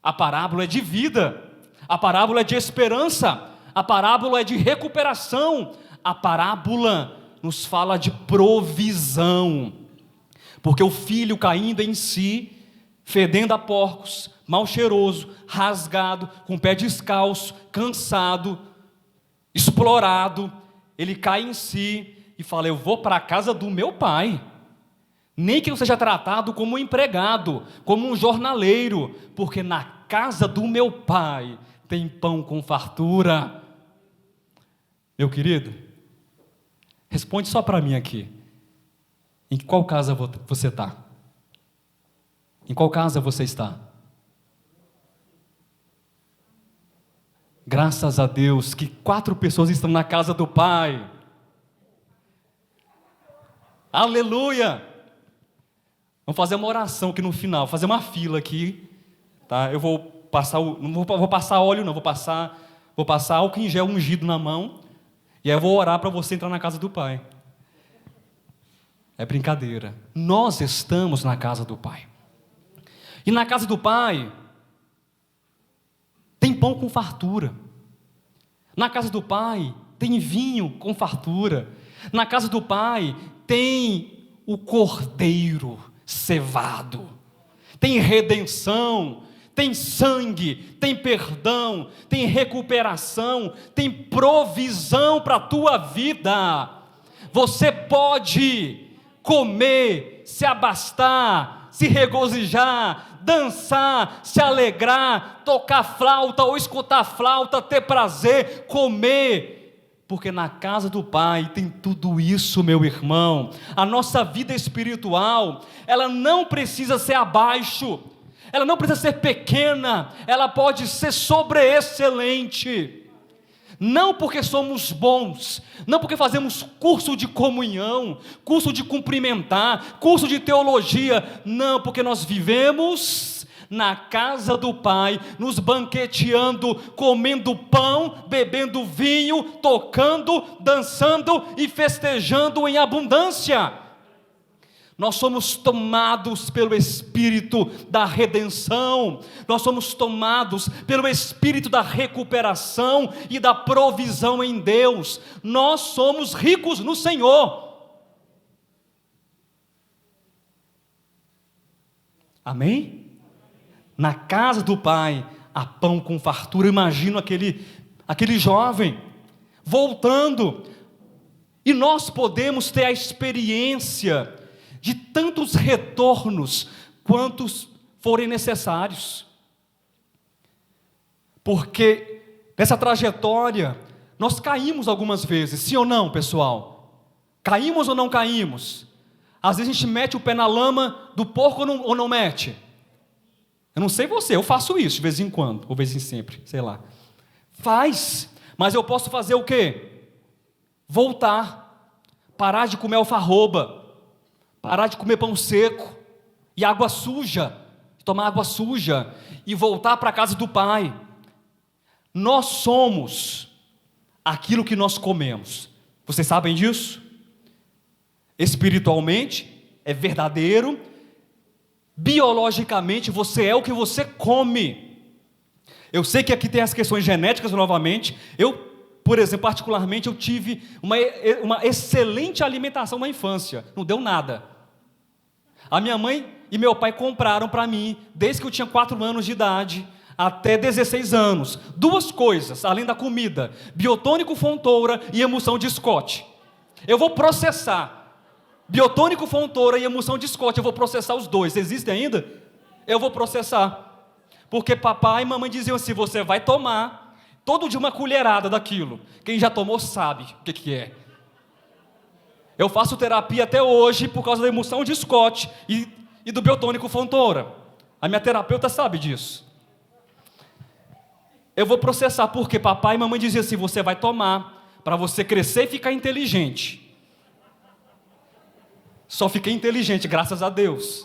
a parábola é de vida, a parábola é de esperança, a parábola é de recuperação, a parábola nos fala de provisão, porque o filho caindo em si, fedendo a porcos, mal cheiroso, rasgado, com o pé descalço, cansado, explorado, ele cai em si e fala: eu vou para a casa do meu pai, nem que eu seja tratado como um empregado, como um jornaleiro, porque na casa do meu pai tem pão com fartura. Meu querido, responde só para mim aqui: em qual casa você está? Em qual casa você está? Graças a Deus que 4 pessoas estão na casa do Pai. Aleluia! Vamos fazer uma oração aqui no final, fazer uma fila aqui, tá? Eu vou passar, não vou passar óleo não, vou passar álcool em gel ungido na mão, e aí eu vou orar para você entrar na casa do Pai. É brincadeira. Nós estamos na casa do Pai. E na casa do Pai tem pão com fartura. Na casa do Pai tem vinho com fartura. Na casa do Pai tem o cordeiro cevado. Tem redenção, tem sangue, tem perdão, tem recuperação, tem provisão para a tua vida. Você pode comer, se abastar, se regozijar, dançar, se alegrar, tocar flauta ou escutar flauta, ter prazer, comer, porque na casa do Pai tem tudo isso, meu irmão. A nossa vida espiritual, ela não precisa ser abaixo, ela não precisa ser pequena, ela pode ser sobreexcelente. Não porque somos bons, não porque fazemos curso de comunhão, curso de cumprimentar, curso de teologia, não, porque nós vivemos na casa do Pai, nos banqueteando, comendo pão, bebendo vinho, tocando, dançando e festejando em abundância. Nós somos tomados pelo Espírito da redenção, nós somos tomados pelo Espírito da recuperação e da provisão em Deus, nós somos ricos no Senhor. Amém? Na casa do Pai há pão com fartura. Eu imagino aquele jovem voltando, e nós podemos ter a experiência de tantos retornos quantos forem necessários, porque nessa trajetória nós caímos algumas vezes, sim ou não, pessoal? Caímos ou não caímos? Às vezes a gente mete o pé na lama do porco ou não mete? Eu não sei você, eu faço isso de vez em quando, ou vez em sempre, sei lá. Faz, mas eu posso fazer o quê? Voltar, parar de comer alfarroba, parar de comer pão seco e água suja, tomar água suja e voltar para a casa do Pai. Nós somos aquilo que nós comemos. Vocês sabem disso? Espiritualmente é verdadeiro, biologicamente você é o que você come. Eu sei que aqui tem as questões genéticas novamente. Por exemplo, particularmente, eu tive uma excelente alimentação na infância. Não deu nada. A minha mãe e meu pai compraram para mim, desde que eu tinha 4 anos de idade, até 16 anos, 2 coisas, além da comida: biotônico Fontoura e emulsão de Scott. Eu vou processar. Biotônico Fontoura e emulsão de Scott, eu vou processar os 2. Existem ainda? Eu vou processar. Porque papai e mamãe diziam assim: você vai tomar todo dia uma colherada daquilo. Quem já tomou sabe o que é. Eu faço terapia até hoje por causa da emulsão de Scott e do biotônico Fontoura. A minha terapeuta sabe disso. Eu vou processar porque papai e mamãe diziam assim: você vai tomar para você crescer e ficar inteligente. Só fiquei inteligente, graças a Deus.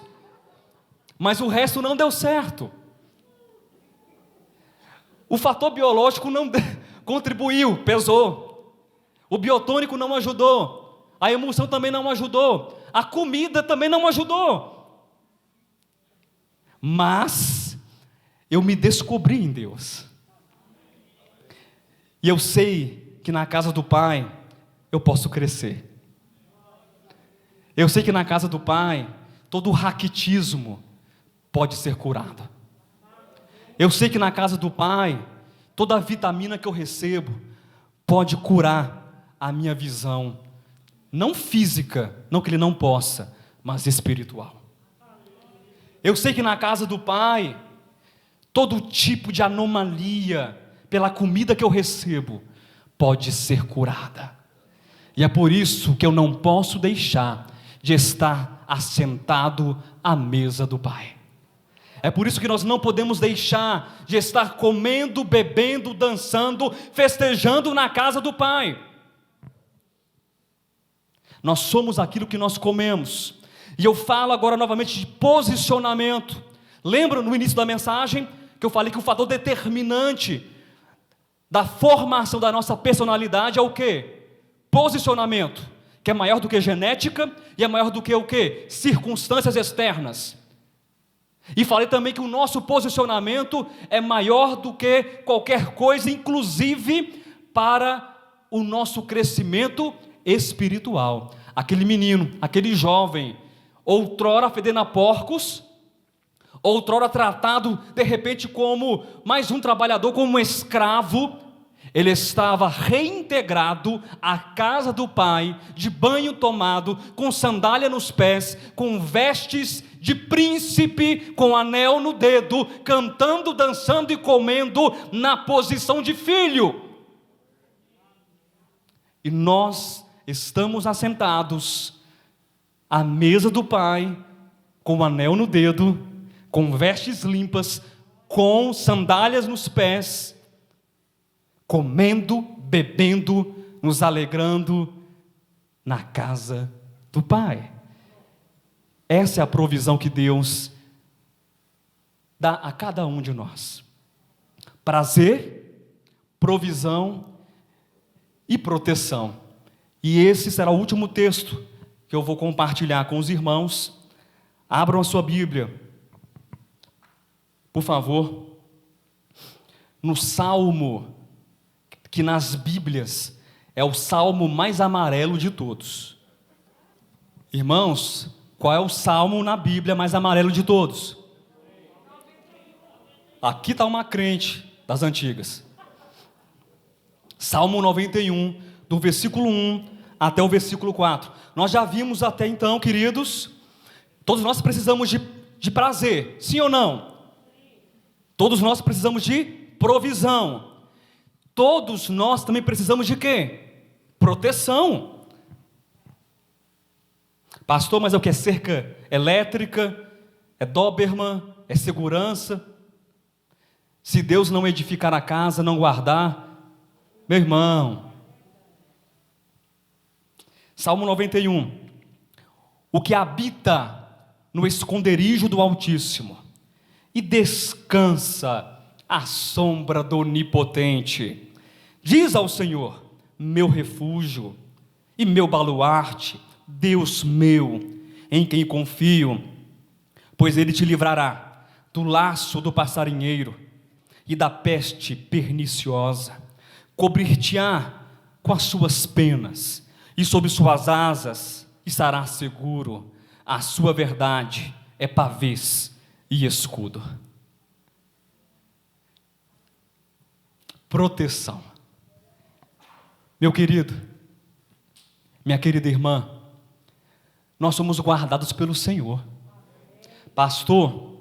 Mas o resto não deu certo. O fator biológico não contribuiu, pesou. O biotônico não ajudou. A emulsão também não ajudou. A comida também não ajudou. Mas eu me descobri em Deus. E eu sei que na casa do Pai eu posso crescer. Eu sei que na casa do Pai todo o raquitismo pode ser curado. Eu sei que na casa do Pai toda a vitamina que eu recebo pode curar a minha visão. Não física, não que Ele não possa, mas espiritual. Eu sei que na casa do Pai, todo tipo de anomalia, pela comida que eu recebo, pode ser curada. E é por isso que eu não posso deixar de estar assentado à mesa do Pai. É por isso que nós não podemos deixar de estar comendo, bebendo, dançando, festejando na casa do Pai. Nós somos aquilo que nós comemos. E eu falo agora novamente de posicionamento. Lembra no início da mensagem que eu falei que o fator determinante da formação da nossa personalidade é o quê? Posicionamento, que é maior do que genética e é maior do que o quê? Circunstâncias externas. E falei também que o nosso posicionamento é maior do que qualquer coisa, inclusive para o nosso crescimento espiritual. Aquele menino, aquele jovem, outrora fedendo a porcos, outrora tratado de repente como mais um trabalhador, como um escravo, ele estava reintegrado à casa do Pai, de banho tomado, com sandália nos pés, com vestes de príncipe, com anel no dedo, cantando, dançando e comendo na posição de filho. E nós estamos assentados à mesa do Pai, com o anel no dedo, com vestes limpas, com sandálias nos pés, comendo, bebendo, nos alegrando na casa do Pai. Essa é a provisão que Deus dá a cada um de nós. Prazer, provisão e proteção. E esse será o último texto que eu vou compartilhar com os irmãos. Abram a sua Bíblia, por favor, no Salmo, que nas Bíblias é o salmo mais amarelo de todos. Irmãos, qual é o salmo na Bíblia mais amarelo de todos? Aqui está uma crente das antigas. Salmo 91, do versículo 1 até o versículo 4. Nós já vimos até então, queridos, todos nós precisamos de prazer, sim ou não? Todos nós precisamos de provisão. Todos nós também precisamos de quê? Proteção. Pastor, mas é o que? É cerca elétrica? É Doberman? É segurança? Se Deus não edificar a casa, não guardar, meu irmão. Salmo 91. O que habita no esconderijo do Altíssimo e descansa à sombra do Onipotente, diz ao Senhor, meu refúgio e meu baluarte, Deus meu, em quem confio, pois Ele te livrará do laço do passarinheiro e da peste perniciosa, cobrir-te-á com as suas penas, e sob suas asas estarás seguro. A sua verdade é pavês e escudo. Proteção. Meu querido, minha querida irmã, nós somos guardados pelo Senhor. Pastor,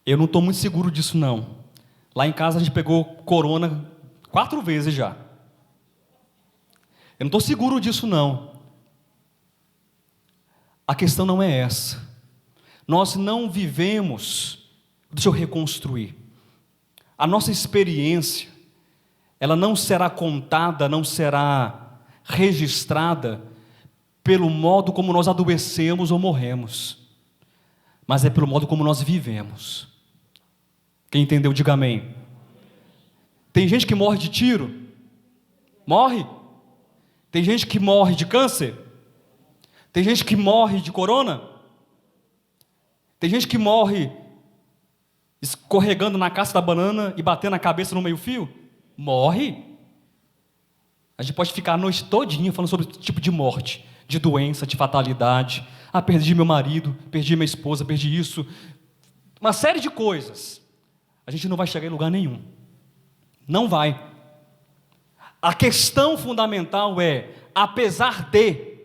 eu não estou muito seguro disso não. Lá em casa a gente pegou corona 4 vezes já. Eu não estou seguro disso não. A questão não é essa. Nós não vivemos, deixa eu reconstruir. A nossa experiência, ela não será contada, não será registrada pelo modo como nós adoecemos ou morremos, mas é pelo modo como nós vivemos. Quem entendeu, diga amém. Tem gente que morre de tiro? Morre. Tem gente que morre de câncer? Tem gente que morre de corona? Tem gente que morre escorregando na casca da banana e batendo a cabeça no meio-fio? Morre. A gente pode ficar a noite todinha falando sobre esse tipo de morte, de doença, de fatalidade. Ah, perdi meu marido, perdi minha esposa, perdi isso. Uma série de coisas. A gente não vai chegar em lugar nenhum. Não vai. A questão fundamental é, apesar de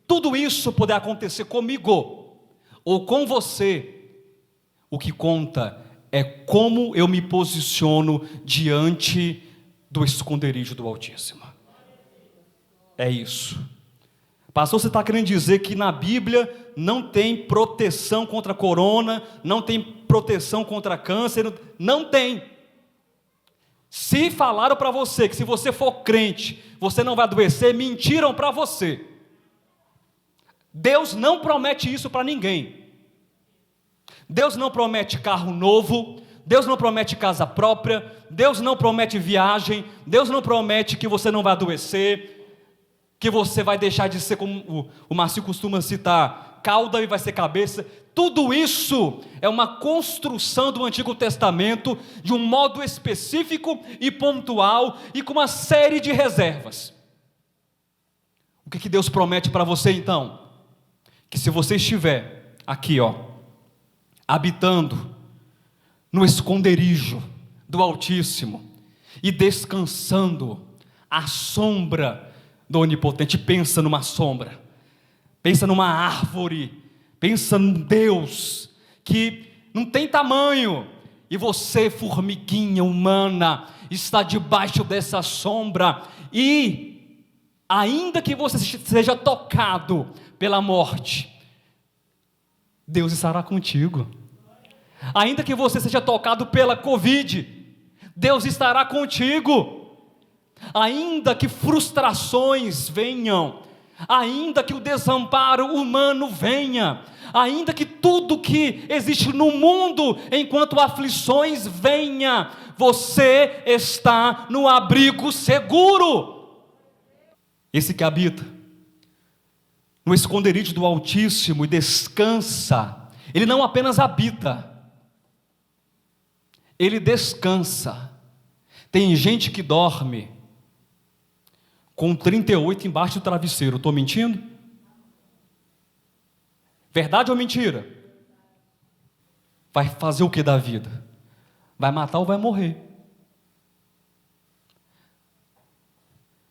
tudo isso poder acontecer comigo ou com você, o que conta é como eu me posiciono diante do esconderijo do Altíssimo. É isso. Pastor, você está querendo dizer que na Bíblia não tem proteção contra corona, não tem proteção contra câncer? Não tem. Se falaram para você que se você for crente, você não vai adoecer, mentiram para você. Deus não promete isso para ninguém. Deus não promete carro novo, Deus não promete casa própria, Deus não promete viagem, Deus não promete que você não vai adoecer, que você vai deixar de ser, como o Marcio costuma citar, cauda e vai ser cabeça. Tudo isso é uma construção do Antigo Testamento de um modo específico e pontual e com uma série de reservas. O que Deus promete para você então? Que se você estiver aqui, habitando no esconderijo do Altíssimo e descansando à sombra do Onipotente, pensa numa sombra, pensa numa árvore, pensa num Deus que não tem tamanho, e você, formiguinha humana, está debaixo dessa sombra, e ainda que você seja tocado pela morte, Deus estará contigo. Ainda que você seja tocado pela Covid, Deus estará contigo. Ainda que frustrações venham, ainda que o desamparo humano venha, ainda que tudo que existe no mundo enquanto aflições venha, você está no abrigo seguro. Esse que habita no esconderijo do Altíssimo e descansa, ele não apenas habita, ele descansa. Tem gente que dorme com 38 embaixo do travesseiro. Estou mentindo? Verdade ou mentira? Vai fazer o que da vida? Vai matar ou vai morrer?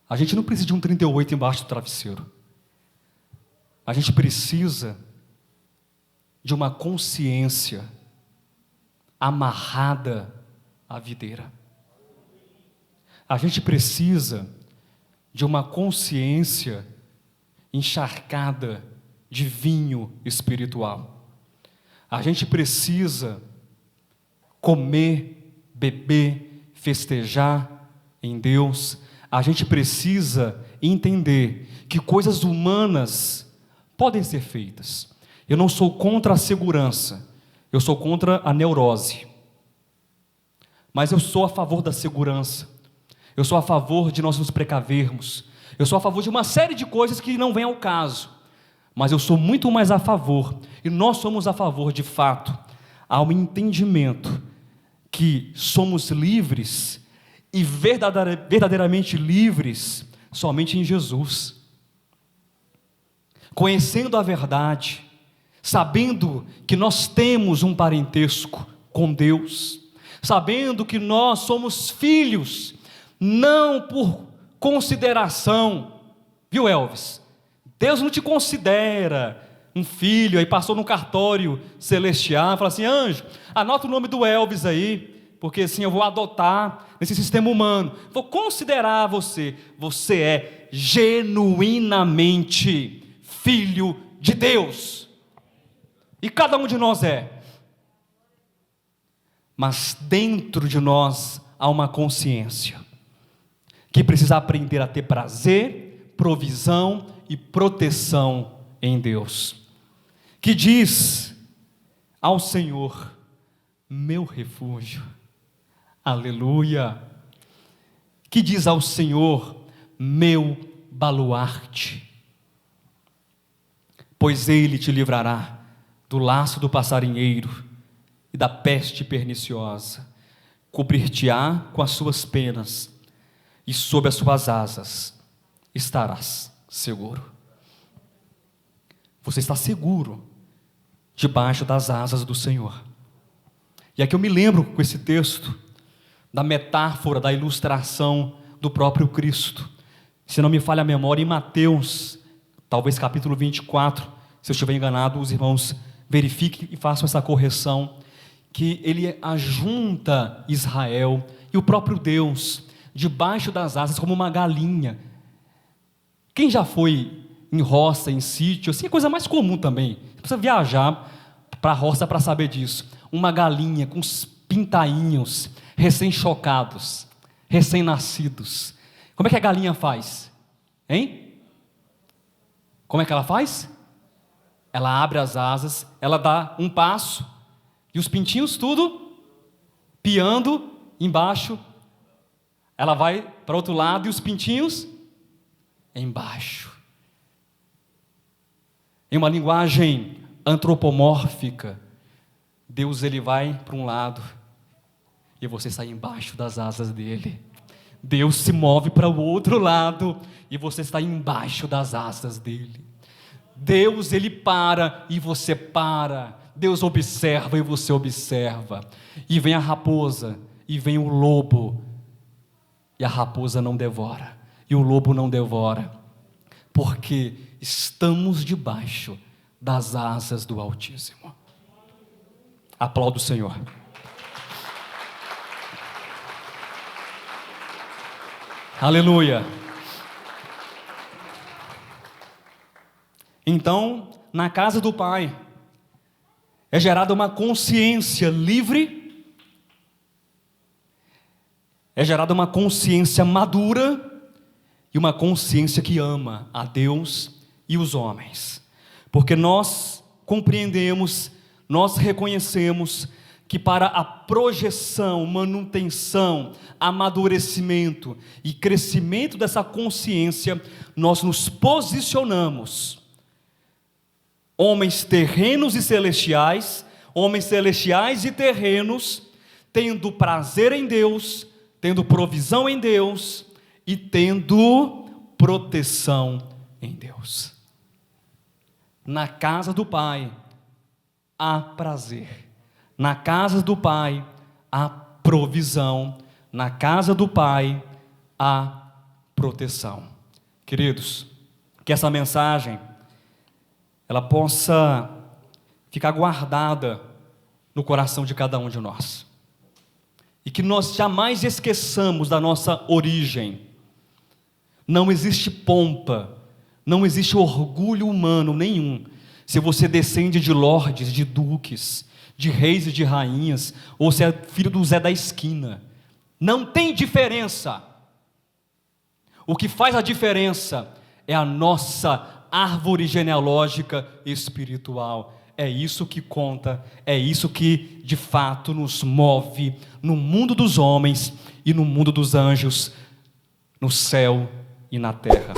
A gente não precisa de um 38 embaixo do travesseiro. A gente precisa de uma consciência amarrada à videira. A gente precisa de uma consciência encharcada de vinho espiritual. A gente precisa comer, beber, festejar em Deus. A gente precisa entender que coisas humanas podem ser feitas. Eu não sou contra a segurança, eu sou contra a neurose. Mas eu sou a favor da segurança. Eu sou a favor de nós nos precavermos. Eu sou a favor de uma série de coisas que não vêm ao caso. Mas eu sou muito mais a favor, e nós somos a favor, de fato, ao entendimento que somos livres e verdadeiramente livres somente em Jesus. Conhecendo a verdade, sabendo que nós temos um parentesco com Deus, sabendo que nós somos filhos, não por consideração, viu, Elvis? Deus não te considera um filho, aí passou no cartório celestial, fala assim: anjo, anota o nome do Elvis aí, porque assim eu vou adotar nesse sistema humano, vou considerar você é genuinamente filho de Deus, e cada um de nós é, mas dentro de nós há uma consciência, que precisa aprender a ter prazer, provisão e proteção em Deus, que diz ao Senhor: meu refúgio, aleluia, que diz ao Senhor: meu baluarte, pois Ele te livrará do laço do passarinheiro e da peste perniciosa, cobrir-te-á com as suas penas, e sob as suas asas estarás seguro. Você está seguro debaixo das asas do Senhor. E aqui eu me lembro com esse texto da metáfora, da ilustração do próprio Cristo. Se não me falha a memória, em Mateus, talvez capítulo 24, se eu estiver enganado, os irmãos verifiquem e façam essa correção, que ele ajunta Israel e o próprio Deus debaixo das asas como uma galinha. Quem já foi em roça, em sítio, assim, é coisa mais comum também, não precisa viajar para a roça para saber disso. Uma galinha com os pintainhos, recém-chocados, recém-nascidos. Como é que a galinha faz? Hein? Como é que ela faz? Ela abre as asas, ela dá um passo, e os pintinhos tudo piando embaixo. Ela vai para o outro lado e os pintinhos embaixo. Em uma linguagem antropomórfica, Deus ele vai para um lado e você sai embaixo das asas dele. Deus se move para o outro lado e você está embaixo das asas dele. Deus ele para e você para. Deus observa e você observa. E vem a raposa e vem o lobo, e a raposa não devora, e o lobo não devora, porque estamos debaixo das asas do Altíssimo. Aplauda o Senhor. Aleluia. Então, na casa do Pai é gerada uma consciência livre, é gerada uma consciência madura e uma consciência que ama a Deus e os homens. Porque nós compreendemos, nós reconhecemos que para a projeção, manutenção, amadurecimento e crescimento dessa consciência, nós nos posicionamos, homens terrenos e celestiais, homens celestiais e terrenos, tendo prazer em Deus, tendo provisão em Deus e tendo proteção em Deus. Na casa do Pai há prazer, na casa do Pai há provisão, na casa do Pai há proteção. Queridos, que essa mensagem ela possa ficar guardada no coração de cada um de nós, e que nós jamais esqueçamos da nossa origem. Não existe pompa, não existe orgulho humano nenhum, se você descende de lordes, de duques, de reis e de rainhas, ou se é filho do Zé da esquina. Não tem diferença. O que faz a diferença é a nossa árvore genealógica espiritual. É isso que conta, é isso que de fato nos move no mundo dos homens e no mundo dos anjos, no céu e na terra.